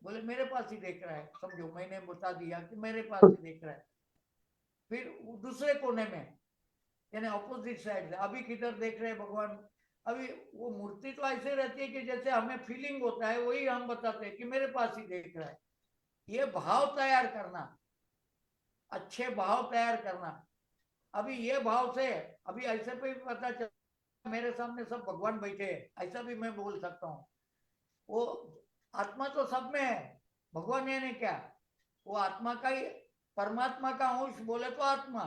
बोले मेरे पास ही देख रहा है, समझो मैंने बता दिया कि मेरे पास ही देख रहा है। फिर दूसरे कोने में, यानी ऑपोजिट साइड से, अभी किधर देख रहे हैं भगवान। अभी वो मूर्ति तो ऐसे रहती है कि जैसे हमें फीलिंग होता है, वही हम बताते हैं कि मेरे पास ही देख रहा है। ये भाव तैयार करना, अच्छे भाव तैयार करना। अभी ये भाव से, अभी ऐसे भी पता चला मेरे सामने सब भगवान बैठे हैं, ऐसा भी मैं बोल सकता हूँ। वो आत्मा तो सब में है, भगवान ने क्या, वो आत्मा का ही, परमात्मा का अंश बोले तो आत्मा,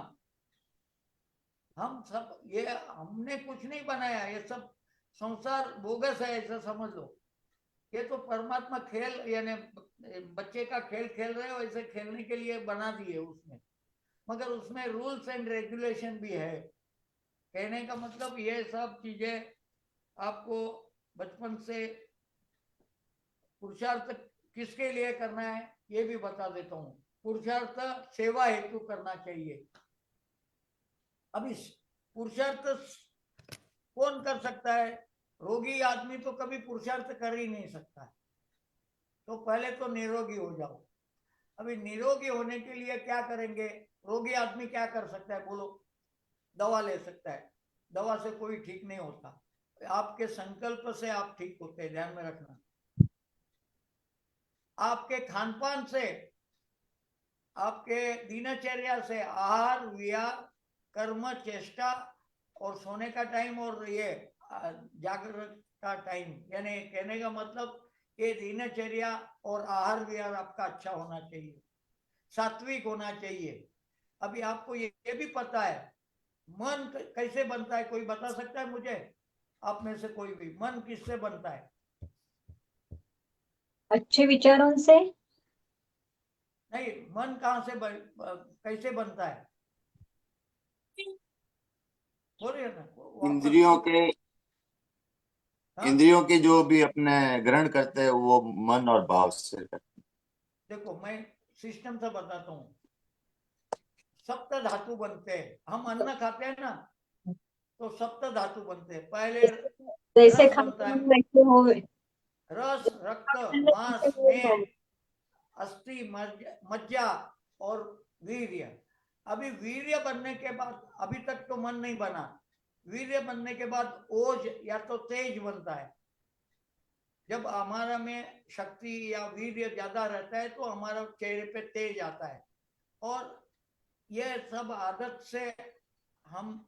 हम सब ये हमने कुछ नहीं बनाया, ये सब संसार बोगस है ऐसा समझ लो। ये तो परमात्मा खेल यानी बच्चे का खेल खेल रहे हो ऐसे खेलने के लिए बना दिए उसने, मगर उसमें रूल्स एंड रेगुलेशन भी है। कहने का मतलब ये सब चीजें आपको बचपन से पुरुषार्थ किसके लिए करना है ये भी बता देता हूँ। पुरुषार्थ सेवा हेतु करना चाहिए। अब इस पुरुषार्थ कौन कर सकता है? रोगी आदमी तो कभी पुरुषार्थ कर ही नहीं सकता। तो पहले तो निरोगी हो जाओ। अभी निरोगी होने के लिए क्या करेंगे? रोगी आदमी क्या कर सकता है बोलो? दवा ले सकता है। दवा से कोई ठीक नहीं होता, आपके संकल्प से आप ठीक होते हैं, ध्यान में रखना। आपके खान पान से, आपके दिनचर्या से, आहार विहार कर्म चेष्टा और सोने का टाइम और ये जागरण का टाइम, यानी कहने का मतलब ये दिनचर्या और आहार विहार आपका अच्छा होना चाहिए, सात्विक होना चाहिए। अभी आपको ये भी पता है मन कैसे बनता है? कोई बता सकता है मुझे? आप में से कोई भी, मन किससे बनता है? अच्छे विचारों से। नहीं, मन कहाँ से कैसे बनता है? बोलिए ना वापस। इंद्रियों के हाँ इंद्रियों के जो भी अपने ग्रहण करते हैं वो मन और भाव से करते देखो मैं सिस्टम से बताता हूँ। सप्त धातु बनते हैं, हम अन्न खाते हैं ना, तो सप्त धातु बनते हैं। पहले जैसे रस बनता खाते है, हम वैसे हो। रस रक्त मांस मेद अस्थि मज्जा और वीर्य। अभी वीर्य बनने के बाद, अभी तक तो मन नहीं बना, वीर्य बनने के बाद ओज या तो तेज बनता है। जब हमारा में शक्ति या वीर्य ज्यादा रहता है तो हमारा चेहरे पे तेज आता है। और यह सब आदत से हम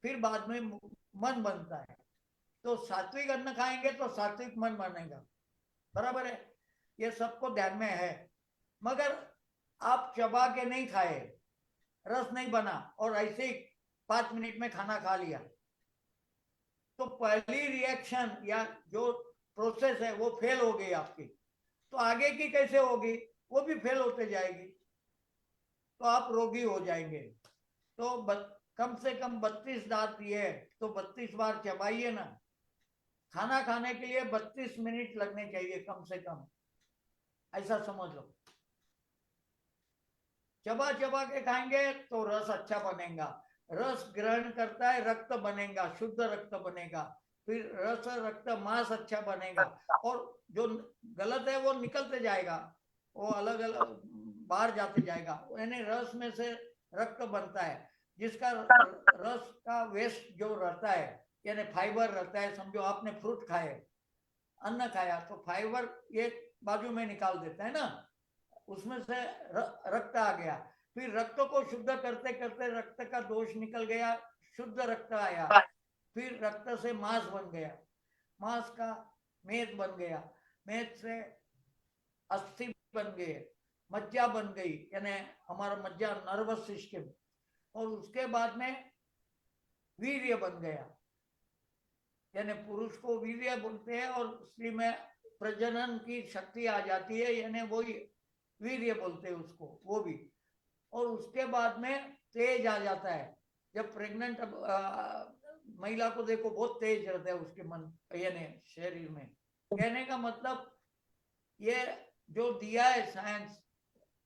फिर बाद में मन बनता है। तो सात्विक अन्न खाएंगे तो सात्विक मन बनेगा, बराबर है? ये सबको ध्यान में है। मगर आप चबा के नहीं खाए, रस नहीं बना और ऐसे ही 5 मिनट में खाना खा लिया, तो पहली रिएक्शन या जो प्रोसेस है वो फेल हो गई आपकी, तो आगे की कैसे होगी? वो भी फेल होते जाएगी, तो आप रोगी हो जाएंगे। तो कम से कम 32 दांत ये है, तो 32 बार चबाइए ना। खाना खाने के लिए 32 मिनट लगने चाहिए कम से कम, ऐसा समझ लो। चबा चबा के खाएंगे तो रस अच्छा बनेगा। रस ग्रहण करता है, रक्त बनेगा, शुद्ध रक्त बनेगा। फिर रस रक्त मांस अच्छा बनेगा, और जो गलत है वो निकलते जाएगा, वो अलग अलग बाहर जाते जाएगा। यानी रस में से रक्त बनता है, जिसका रस का वेस्ट जो रहता है यानी फाइबर रहता है। समझो आपने फ्रूट खाए, अन्न खाया, तो फाइबर ये बाजू में निकाल देता है ना, उसमें से रक्त आ गया। फिर रक्त को शुद्ध करते करते रक्त का दोष निकल गया, शुद्ध रक्त आया। फिर रक्त से मांस बन गया, मांस का मेद बन गया, मेद से अस्थि बन गए, मज्जा बन गई यानी हमारा मज्जा नर्वस सिस्टम, और उसके बाद में वीर्य बन गया। यानी पुरुष को वीर्य बोलते हैं और स्त्री में प्रजनन की शक्ति आ जाती है, यानी वही वीर्य बोलते हैं उसको, वो भी। और उसके बाद में तेज आ जाता है। जब प्रेग्नेंट महिला को देखो बहुत तेज रहता है उसके मन यानी शरीर में। कहने का मतलब ये जो दिया है साइंस,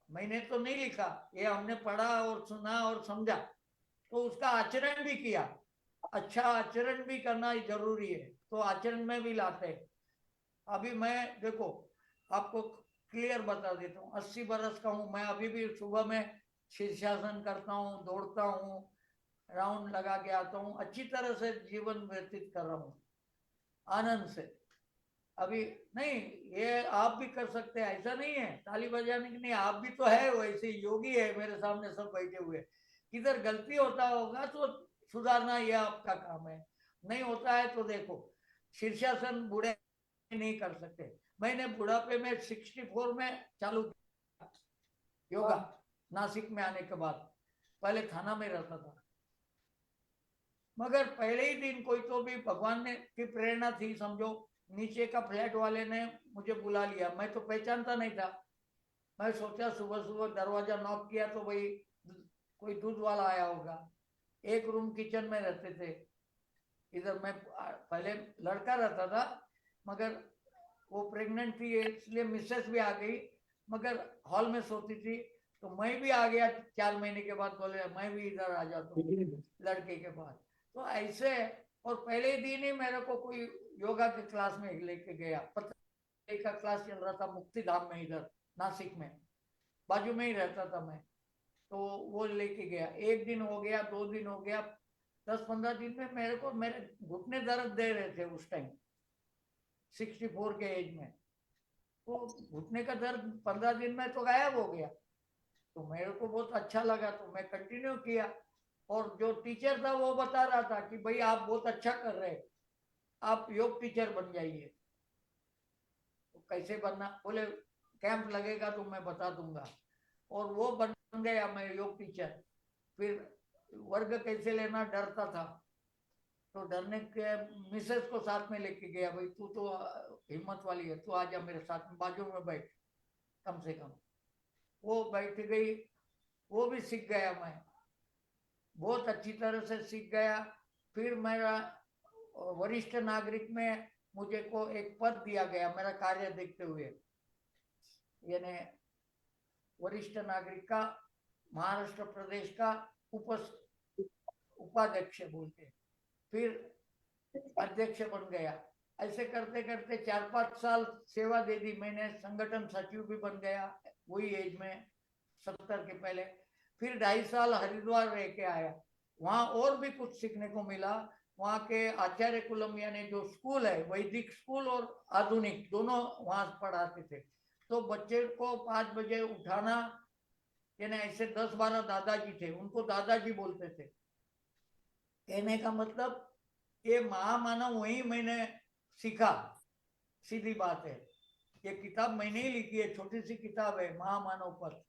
मैंने तो नहीं लिखा, ये हमने पढ़ा और सुना और समझा, तो उसका आचरण भी किया। अच्छा आचरण भी करना जरूरी है, तो आचरण में भी लाते हैं। अभी मैं देखो आपको क्लियर बता देता हूँ, 80 बरस का हूँ मैं, अभी भी सुबह में शीर्षासन करता हूँ, दौड़ता हूँ, राउंड लगा के आता हूँ, अच्छी तरह से जीवन व्यतीत कर रहा हूँ आनंद से। अभी नहीं, ये आप भी कर सकते हैं, ऐसा नहीं है ताली बजाने की नहीं, आप भी तो है वैसे योगी है मेरे सामने सब बैठे हुए। किधर गलती होता होगा तो सुधारना ये आपका काम है, नहीं होता है तो देखो शीर्षासन बूढ़े नहीं कर सकते। मैंने बुढ़ापे में 64 में चालू किया योगा, नासिक में आने के बाद। पहले थाना में रहता था, मगर पहले ही दिन कोई तो भी भगवान ने की प्रेरणा थी समझो, नीचे का फ्लैट वाले ने मुझे बुला लिया, मैं तो पहचानता नहीं था। मैं सोचा सुबह सुबह दरवाजा नॉक किया तो भाई कोई दूध वाला आया होगा। एक रूम किचन में रहते थे, इधर मैं पहले लड़का रहता था, मगर वो प्रेग्नेंट थी इसलिए मिसेस भी आ गई, मगर हॉल में सोती थी। तो मैं भी आ गया 4 महीने के बाद, बोले मैं भी इधर आ जाता हूँ लड़के के पास। तो ऐसे, और पहले दिन ही मेरे को कोई योगा के क्लास में लेके गया। पतंजलि का क्लास चल रहा था मुक्ति धाम में, इधर नासिक में, बाजू में ही रहता था मैं। तो वो लेके गया, 1 दिन हो गया, 2 दिन हो गया, 10-15 दिन में मेरे को मेरे घुटने दर्द दे रहे थे उस टाइम, 64 के एज में। तो घुटने का दर्द 15 दिन में तो गायब हो गया। तो मेरे को बहुत अच्छा लगा, तो मैं कंटिन्यू किया। और जो टीचर था वो बता रहा था कि भाई आप बहुत अच्छा कर रहे हैं, आप योग टीचर बन जाइए। तो कैसे बनना, बोले कैंप लगेगा तो मैं बता दूंगा। और वो बन गया मैं योग टीचर। फिर वर्ग कैसे लेना डरता था, तो डरने के मिसेस को साथ में लेके गया, भाई तू तो हिम्मत वाली है, तू आ जा मेरे साथ में, बाजू में बैठ कम से कम। वो बैठ गई, वो भी सीख गया, मैं बहुत अच्छी तरह से सीख गया। फिर मेरा वरिष्ठ नागरिक में मुझे को एक पद दिया गया मेरा कार्य देखते हुए, यानी वरिष्ठ नागरिक का महाराष्ट्र प्रदेश का उपाध्यक्ष बोलते, फिर अध्यक्ष बन गया। ऐसे करते करते 4-5 साल सेवा दे दी मैंने, संगठन सचिव भी बन गया वही एज में, 70 के पहले। फिर 2.5 साल हरिद्वार रह के आया, वहां और भी कुछ सीखने को मिला। वहाँ के आचार्य कुलम यानी जो स्कूल है, वैदिक स्कूल और आधुनिक दोनों वहां पढ़ाते थे। तो बच्चे को 5 बजे उठाना, यानी ऐसे 10-12 दादाजी थे, उनको दादाजी बोलते थे। कहने का मतलब ये महामानव वही मैंने सीखा, सीधी बात है। ये किताब मैंने ही लिखी है, छोटी सी किताब है महामानव पर,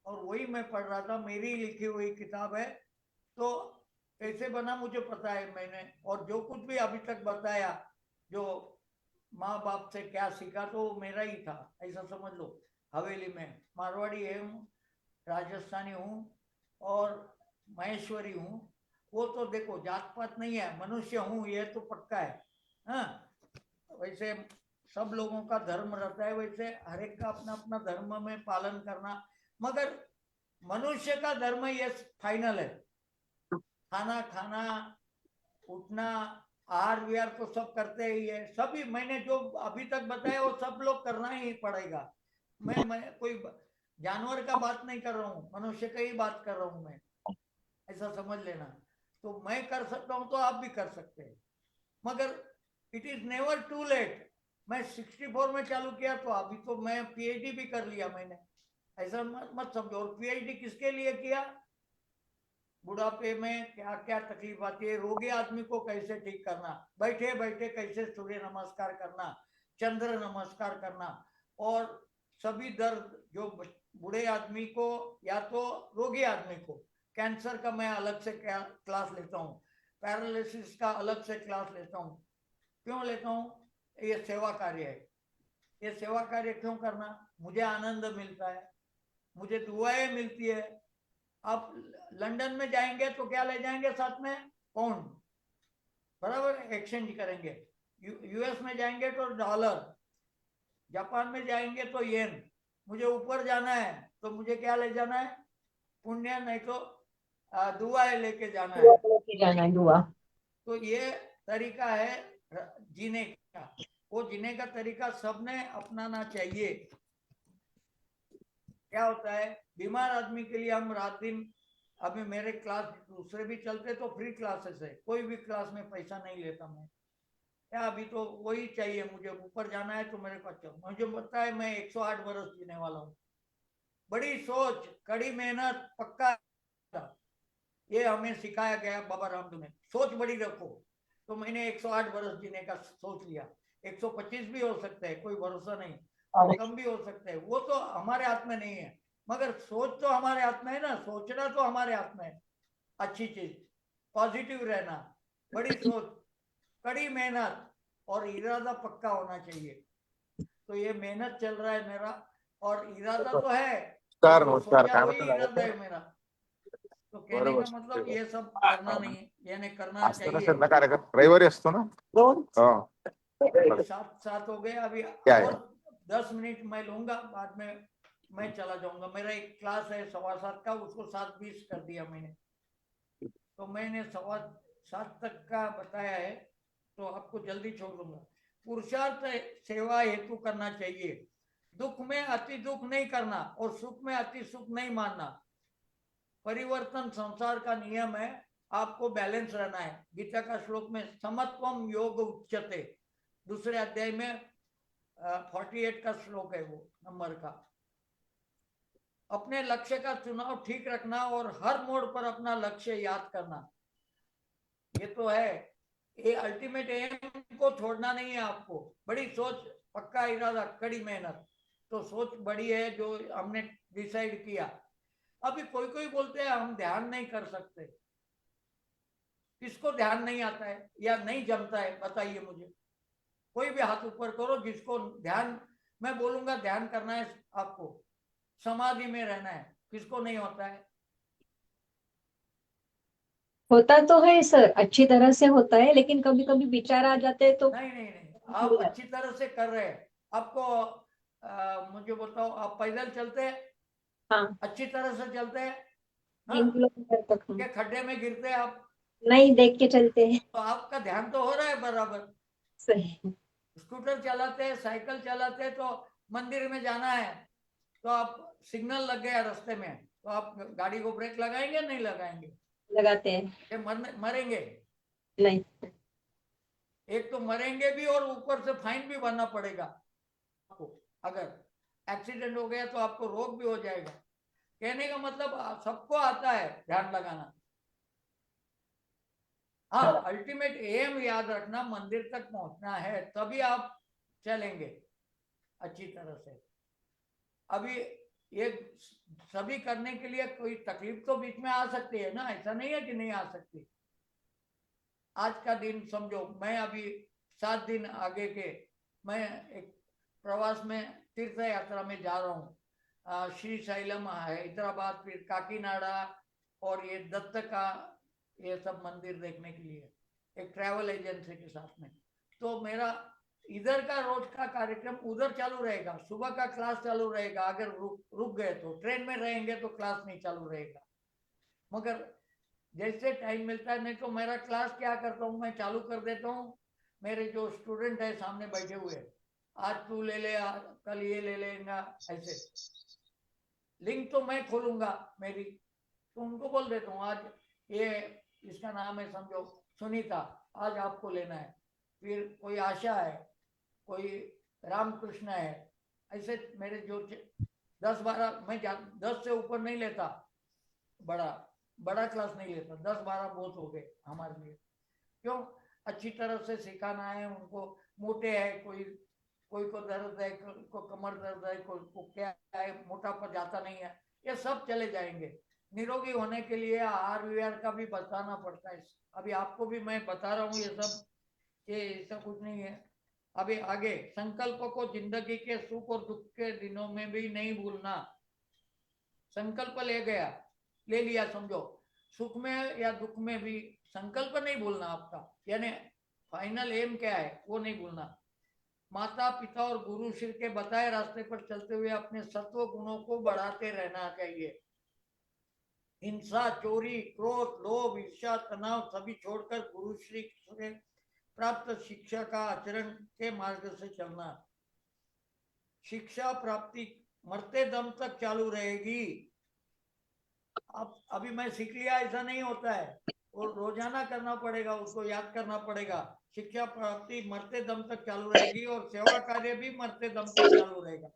और वही मैं पढ़ रहा था, मेरी लिखी हुई किताब है। तो कैसे बना मुझे पता है मैंने, और जो कुछ भी अभी तक बताया, जो माँ बाप से क्या सीखा, तो मेरा ही था, ऐसा समझ लो। हवेली में मारवाड़ी है हूँ, राजस्थानी हूँ और महेश्वरी हूँ। वो तो देखो जात पात नहीं है, मनुष्य हूँ ये तो पक्का है। हाँ, वैसे सब लोगों का धर्म रहता है, वैसे हर एक का अपना अपना धर्म में पालन करना, मगर मनुष्य का धर्म ये फाइनल है। खाना खाना, उठना, आहार विहार तो सब करते ही है, सभी मैंने जो अभी तक बताया वो सब लोग करना ही पड़ेगा। मैं कोई जानवर का बात नहीं कर रहा हूँ, मनुष्य का ही बात कर रहा हूँ मैं, ऐसा समझ लेना। तो मैं कर सकता हूँ तो आप भी कर सकते हैं, मगर it is never too late. मैं 64 में चालू किया, तो अभी तो मैं पीएचडी भी कर लिया मैंने, ऐसा मत समझो। और पीएचडी किसके लिए किया, बुढ़ापे में क्या क्या तकलीफ आती है, रोगी आदमी को कैसे ठीक करना, बैठे बैठे कैसे सूर्य नमस्कार करना, चंद्र नमस्कार करना, और सभी दर्द जो बूढ़े आदमी को या तो रोगी आदमी को, कैंसर का मैं अलग से क्लास लेता हूँ, पैरालिसिस का अलग से क्लास लेता हूँ। क्यों लेता हूँ, ये सेवा कार्य है। ये सेवा कार्य क्यों करना, मुझे आनंद मिलता है, मुझे दुआएं मिलती है। आप लंदन में जाएंगे तो क्या ले जाएंगे साथ में, पाउंड, बराबर एक्सचेंज करेंगे। यूएस में जाएंगे तो डॉलर, जापान में जाएंगे तो येन। मुझे ऊपर जाना है तो मुझे क्या ले जाना है, पुण्य, नहीं तो दुआएं लेके जाना है। लेके जाना है दुआ। तो ये तरीका है जीने का, वो जीने का तरीका सबने अपनाना चाहिए। क्या होता है, बीमार आदमी के लिए हम रात दिन, अभी मेरे क्लास दूसरे भी चलते तो फ्री क्लासेस है, कोई भी क्लास में पैसा नहीं लेता मैं। क्या अभी तो वही चाहिए, मुझे ऊपर जाना है तो मेरे को अच्छा, मुझे पता है मैं 108 बरस जीने वाला हूँ। बड़ी सोच, कड़ी मेहनत, पक्का, ये हमें सिखाया गया बाबा रामदेव ने, सोच बड़ी रखो। तो मैंने 108 बरस जीने का सोच लिया, 125 भी हो सकता है, कोई भरोसा नहीं, और कम भी हो सकता है, वो तो हमारे हाथ में नहीं है, मगर सोच तो हमारे हाथ में है ना, सोचना तो हमारे हाथ में है अच्छी चीज। पॉजिटिव रहना, बड़ी सोच, कड़ी मेहनत और इरादा पक्का होना चाहिए। तो ये मेहनत चल रहा है मेरा, और इरादा तो है, नमस्कार जो नमस्कार सोचा काय वही म्हणता इरादा दादा? है मेरा। तो कहने का मतलब ये सब करना नहीं, यानी करना असतो ना चाहिए। सर कार्यक्रम रविवारी असतो ना? हा. अभी 7 हो गए, अभी क्या है? और 10 मिनट मैं लूंगा, बाद में मैं चला जाऊंगा। मेरा एक क्लास है 7:15 का, उसको 7:20 कर दिया मैंने, तो मैंने 7:15 तक का बताया है, तो आपको जल्दी छोड़ दूंगा। पुरुषार्थ सेवा हेतु करना चाहिए, दुख में अति दुख नहीं करना और सुख में अति सुख नहीं मानना। परिवर्तन संसार का नियम है, आपको बैलेंस रहना है। गीता का श्लोक में समत्वम योग उच्यते, दूसरे अध्याय में 48 का श्लोक है वो नंबर का। अपने लक्ष्य का चुनाव ठीक रखना और हर मोड़ पर अपना लक्ष्य याद करना, ये तो है। ये अल्टीमेट एम को छोड़ना नहीं है आपको, बड़ी सोच, पक्का इरादा, कड़ी मेहनत। तो सोच बड़ी है जो हमने डिसाइड किया। अभी कोई कोई बोलते हैं हम ध्यान नहीं कर सकते। किसको ध्यान नहीं आता है या नहीं जमता है, बताइए मुझे। कोई भी हाथ ऊपर करो जिसको ध्यान, मैं बोलूंगा ध्यान करना है आपको, समाधि में रहना है, किसको नहीं होता है? होता तो है सर, अच्छी तरह से होता है, लेकिन कभी कभी विचार आ जाते हैं तो नहीं नहीं नहीं, आप अच्छी तरह से कर रहे हैं। आपको मुझे बताओ, आप पैदल चलते हैं? हाँ, अच्छी तरह से चलते हैं? 3 हाँ, किलोमीटर तक। हाँ, क्या खड्डे में गिरते हैं आप? नहीं, देख के चलते हैं। तो आपका ध्यान तो हो रहा है बराबर। सही। स्कूटर चलाते हैं, साइकिल चलाते हैं, तो मंदिर में जाना है, तो आप सिग्नल लग गया रास्ते में, तो आप गाड़ी को ब्रेक लगाएंगे नहीं लगाएंगे? लगाते हैं। ये मरेंगे। नहीं। एक तो मरेंगे भी और ऊपर से फाइन भी भरना पड़ेगा आपको। अगर एक्सीडेंट हो गया तो आपको रोक भी हो जाएगा। कहने का मतलब सबको आता है ध्यान लगाना। हाँ, अल्टीमेट एम याद रखना, मंदिर तक पहुंचना है, तभी आप चलेंगे अच्छी तरह से। अभी ये सभी करने के लिए कोई तकलीफ तो बीच में आ सकती है ना, ऐसा नहीं है कि नहीं आ सकती। आज का दिन समझो, मैं अभी 7 दिन आगे के, मैं एक प्रवास में तीर्थ यात्रा में जा रहा हूँ, श्री शैलम हैदराबाद, फिर काकीनाडा और ये दत्त का, ये सब मंदिर देखने के लिए एक ट्रैवल एजेंसी के साथ में। तो मेरा इधर का रोज का कार्यक्रम उधर चालू रहेगा, सुबह का क्लास चालू रहेगा। अगर रुक गए तो, ट्रेन में रहेंगे तो क्लास नहीं चालू रहेगा। मगर जैसे टाइम मिलता है, नहीं तो मेरा क्लास क्या करता हूँ, मैं चालू कर देता हूँ। मेरे जो स्टूडेंट है सामने बैठे हुए, आज तू ले ले, कल ये ले लेगा, ऐसे लिंक तो मैं खोलूंगा मेरी, तो उनको बोल देता हूँ आज ये, इसका नाम है समझो सुनीता, आज आपको लेना है। फिर कोई आशा है, कोई रामकृष्ण है, ऐसे मेरे जो 10-12, मैं 10 से ऊपर नहीं लेता, बड़ा बड़ा क्लास नहीं लेता, 10-12 बहुत हो गए हमारे लिए। क्यों? अच्छी तरह से सिखाना है उनको। मोटे है, कोई कोई को दर्द है, कोई को कमर दर्द है, कोई को क्या है, मोटापा जाता नहीं है, ये सब चले जाएंगे। निरोगी होने के लिए आहार विहार का भी बताना पड़ता है। अभी आपको भी मैं बता रहा हूँ ये सब, ये ऐसा कुछ नहीं है। अभी आगे संकल्प को जिंदगी के सुख और दुख के दिनों में भी नहीं भूलना। संकल्प ले लिया समझो, सुख में या दुख में भी संकल्प नहीं भूलना आपका, यानी फाइनल एम क्या है वो नहीं भूलना। माता पिता और गुरु श्री के बताए रास्ते पर चलते हुए अपने सत्व गुणों को बढ़ाते रहना चाहिए। हिंसा, चोरी, क्रोध, लोभ, ईर्ष्या, तनाव सभी छोड़कर गुरु श्री से प्राप्त शिक्षा का आचरण के मार्ग से चलना। शिक्षा प्राप्ति मरते दम तक चालू रहेगी। अब अभी मैं सीख लिया ऐसा नहीं होता है, और रोजाना करना पड़ेगा, उसको याद करना पड़ेगा। शिक्षा प्राप्ति मरते दम तक चालू रहेगी और सेवा कार्य भी मरते दम तक चालू रहेगा।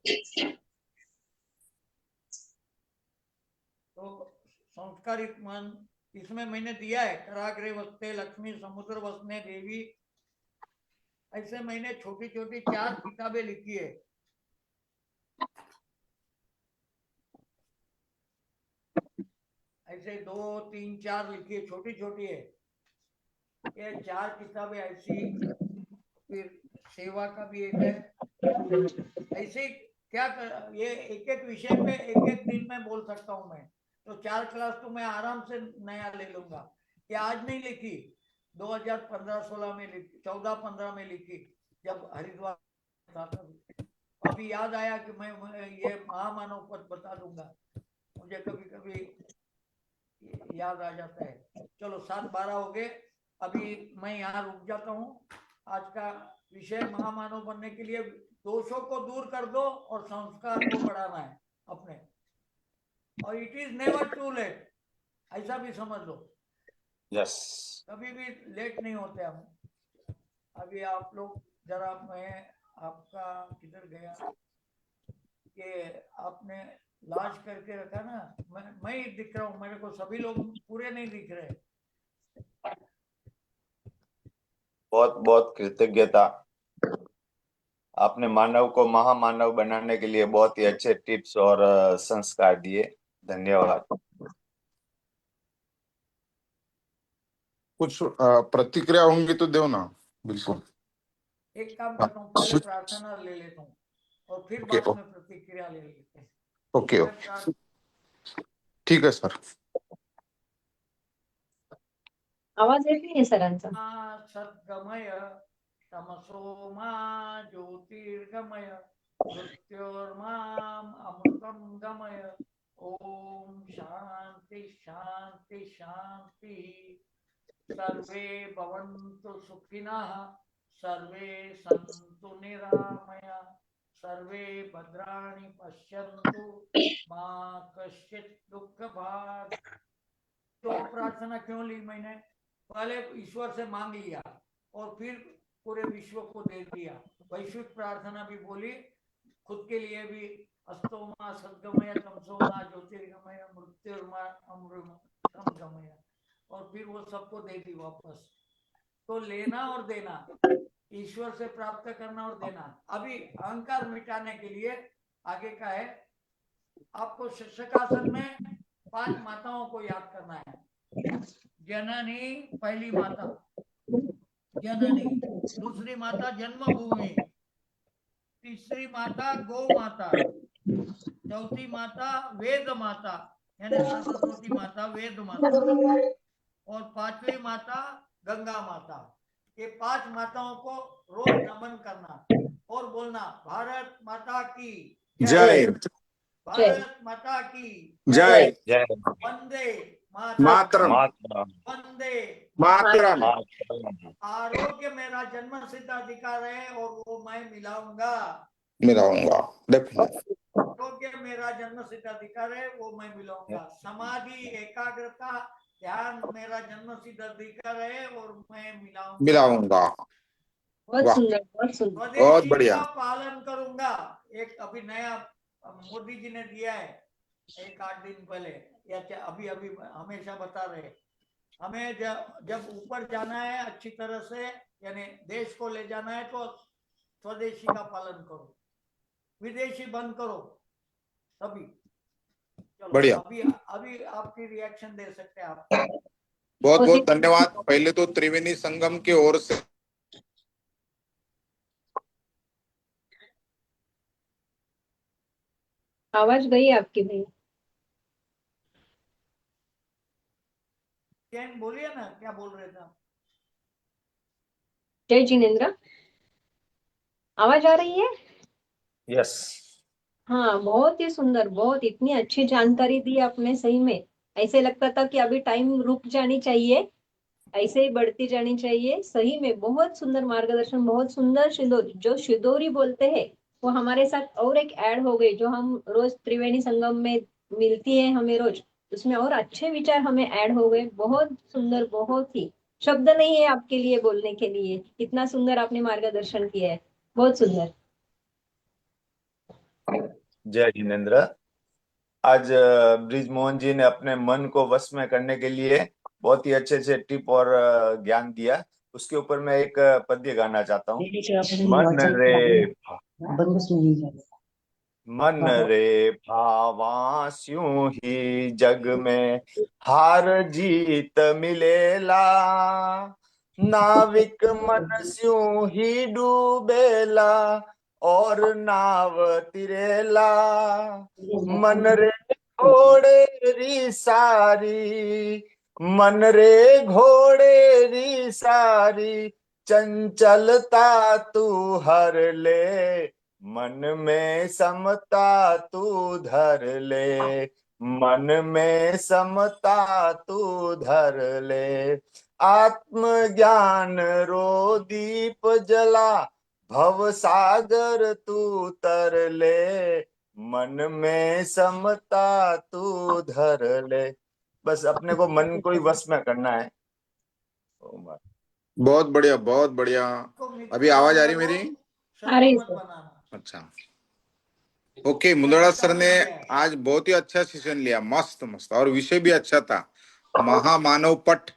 तो संस्कारित मन, इसमें मैंने दिया है, कराग्रे वसते लक्ष्मी, समुद्र वसने देवी, ऐसे मैंने छोटी छोटी 4 किताबें लिखी है। ऐसे 2, 3, 4 लिखी है, छोटी छोटी है। ये 4 किताबें ऐसी, फिर सेवा का भी एक है। ऐसे क्या कर, ये एक एक विषय पे एक एक दिन में बोल सकता हूँ मैं। तो 4 क्लास तो मैं आराम से नया ले लूंगा। ये आज नहीं लिखी, 2015-16 में लिखी, 14-15 में लिखी, जब हरिद्वार था तभी। अभी याद आया कि मैं ये महामानव पद बता दूंगा, मुझे कभी कभी याद आ जाता है। चलो 7:12 हो गए, अभी मैं यहाँ रुक जाता हूँ। आज का विषय महामानव बनने के लिए दोषों को दूर कर दो और संस्कार को बढ़ाना है अपने, और it is never too late, ऐसा भी समझ लो। यस। कभी भी लेट नहीं होते हम। अभी आप लोग जरा, मैं आपका किधर गया कि आपने लाज करके रखा ना, मैं ही दिख रहा हूँ, मेरे को सभी लोग पूरे नहीं दिख रहे। बहुत बहुत कृतज्ञता। आपने मानव को महामानव बनाने के लिए बहुत ही अच्छे टिप्स और संस्कार दिए। धन्यवाद। कुछ प्रतिक्रिया होंगी तो दो ना, बिल्कुल। एक काम करता हूँ, पहले प्रार्थना ले लेता हूँ और फिर ओके, बाद में प्रतिक्रिया ले लेते हैं। ओके मैं ओके, ठीक है सर। आवाज येत नाहीये सरांचा. सद्गमय तमसो मा ज्योतिर्गमय मृत्योर्माम अमृतम गमय। ओम शांति शांति शांति। सर्वे भवन्तु सुखिनः, सर्वे सन्तु निरामया, सर्वे भद्राणि पश्यन्तु मा कश्चित् दुःखभाग्। तो प्रार्थना क्यों ली मैंने? पहले ईश्वर से मांग लिया और फिर पूरे विश्व को दे दिया। वैश्विक प्रार्थना भी बोली, खुद के लिए भी, अस्तोमा सद्गमय तमसोमा ज्योतिर्गमय मृत्युर्मा अमृतम गमय, और फिर वो सबको दे दी वापस। तो लेना और देना, ईश्वर से प्राप्त करना और देना। अभी अहंकार मिटाने के लिए आगे का है, आपको शशकासन में 5 माताओं को याद करना है। जननी पहली माता, जननी। दूसरी माता जन्मभूमि, तीसरी माता गौ माता, चौथी माता वेद माता यानी सरस्वती माता, वेद माता, और 5वीं माता गंगा माता। ये 5 माताओं को रोज नमन करना और बोलना, भारत माता की जय भारत माता की जय जय वंदे मातरम मातरम। वंदे। मातरम। मातरम। आरोग्य मेरा जन्म सिद्ध अधिकार है और वो मैं मिलाऊंगा। मिलाऊंगा, डेफिनेटली। आरोग्य मेरा जन्म सिद्ध अधिकार है, वो मैं मिलाऊंगा। समाधि एकाग्रता ध्यान मेरा जन्म सिद्ध अधिकार है और मैं मिलाऊंगा। मिलाऊंगा। बहुत वाह, सुंदर, बहुत सुंदर. बहुत स्वदेशी बढ़िया। का पालन करूंगा। एक अभी नया मोदी जी ने दिया है, एक 8 दिन पहले, या अभी अभी हमेशा बता रहे, हमें जब ऊपर जाना है अच्छी तरह से, यानी देश को ले जाना है, तो स्वदेशी का पालन करो, विदेशी बंद करो सभी। चलो बढ़िया, अभी अभी आपकी रिएक्शन दे सकते हैं आप। बहुत बहुत धन्यवाद। पहले तो त्रिवेणी संगम की ओर से आवाज गई आपकी भाई. क्या बोलिए ना, क्या बोल रहे थे आप? जय जिनेन्द्र, आवाज आ रही है? यस। हाँ, बहुत ही सुंदर, बहुत इतनी अच्छी जानकारी दी आपने, सही में ऐसे लगता था कि अभी टाइम रुक जानी चाहिए, ऐसे ही बढ़ती जानी चाहिए. सही में बहुत सुंदर मार्गदर्शन, बहुत सुंदर. जो शिदोरी बोलते हैं वो हमारे साथ और एक ऐड हो गई, जो हम रोज त्रिवेणी संगम में मिलती है हमें रोज, उसमें और अच्छे विचार हमें ऐड हो गए. बहुत सुंदर, बहुत ही शब्द नहीं है आपके लिए बोलने के लिए, इतना सुंदर आपने मार्गदर्शन किया है. बहुत सुंदर. जय जिनेन्द्र। आज ब्रिजमोहन जी ने अपने मन को वश में करने के लिए बहुत ही अच्छे अच्छे टिप और ज्ञान दिया। उसके ऊपर मैं एक पद्य गाना चाहता हूँ। मन रे भावा स्यूं ही जग में हार जीत मिलेला, नाविक मन स्यूं ही डूबेला और नाव तिरेला। मन रे घोड़े री सारी, मन रे घोड़े री सारी, चंचलता तू हर ले, मन में समता तू धर ले, मन में समता तू धर ले। आत्मज्ञान रो दीप जला, भव सागर तू तर ले, मन में समता तू धर ले। बस अपने को मन को ही वश में करना है। बहुत बढ़िया, बहुत बढ़िया। अभी आवाज आ रही मेरी? आ रही है शत्रु मत सर। बनाना। अच्छा, ओके। मुंदड़ा सर ने आज बहुत ही अच्छा सेशन लिया, मस्त मस्त, और विषय भी अच्छा था, महामानव पट।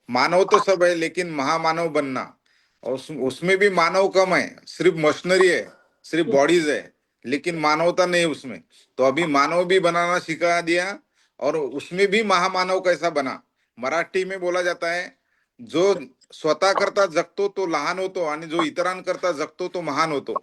मानव तो सब है, लेकिन महामानव बनना, और उसमें भी मानव कम है, सिर्फ मशीनरी है, सिर्फ बॉडीज है, लेकिन मानवता नहीं उसमें। तो अभी मानव भी बनाना सिखा दिया, और उसमें भी महामानव कैसा बना। मराठी में बोला जाता है, जो स्वतः करता जगतो तो लहान होतो, आणि जो इतरांकरता जगतो तो महान होतो।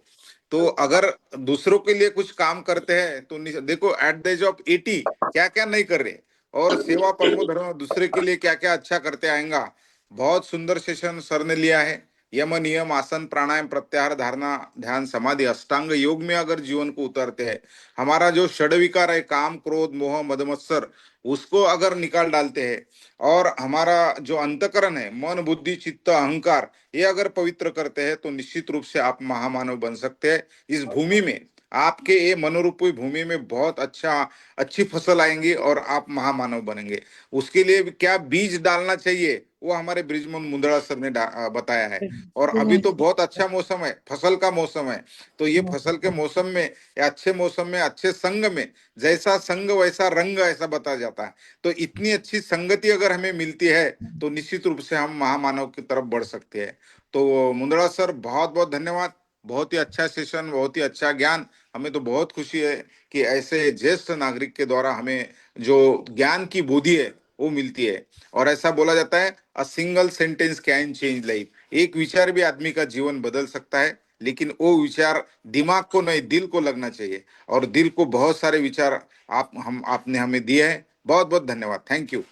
तो अगर दूसरों के लिए कुछ काम करते हैं तो देखो, एट द एज ऑफ 80 क्या क्या नहीं कर रहे, और सेवा परमो धर्म, दूसरे के लिए क्या क्या अच्छा करते आएगा। बहुत सुंदर सेशन सर ने लिया है। यम नियम आसन प्राणायाम प्रत्याहार धारणा ध्यान समाधि अष्टांग योग में अगर जीवन को उतरते हैं, हमारा जो षड विकार है, काम क्रोध मोह मद मत्सर, उसको अगर निकाल डालते हैं, और हमारा जो अंतकरण है, मन बुद्धि चित्त अहंकार, ये अगर पवित्र करते हैं, तो निश्चित रूप से आप महामानव बन सकते हैं। इस भूमि में, आपके ये मनोरूपी भूमि में बहुत अच्छी फसल आएंगी, और आप महामानव बनेंगे। उसके लिए क्या बीज डालना चाहिए, वो हमारे ब्रिजमोहन मुंदड़ा सर ने बताया है। और अभी तो बहुत अच्छा मौसम है, फसल का मौसम है। तो ये फसल के मौसम में, या अच्छे मौसम में, अच्छे संग में, जैसा संग वैसा रंग, ऐसा बताया जाता है। तो इतनी अच्छी संगति अगर हमें मिलती है, तो निश्चित रूप से हम महामानव की तरफ बढ़ सकते हैं। तो मुंदड़ा सर, बहुत बहुत धन्यवाद। बहुत ही अच्छा सेशन, बहुत ही अच्छा ज्ञान। हमें तो बहुत खुशी है कि ऐसे ज्येष्ठ नागरिक के द्वारा हमें जो ज्ञान की बोधि है वो मिलती है। और ऐसा बोला जाता है, a single sentence can change life. एक विचार भी आदमी का जीवन बदल सकता है, लेकिन वो विचार दिमाग को नहीं, दिल को लगना चाहिए। और दिल को बहुत सारे विचार आपने हमें दिए हैं। बहुत बहुत धन्यवाद। Thank you.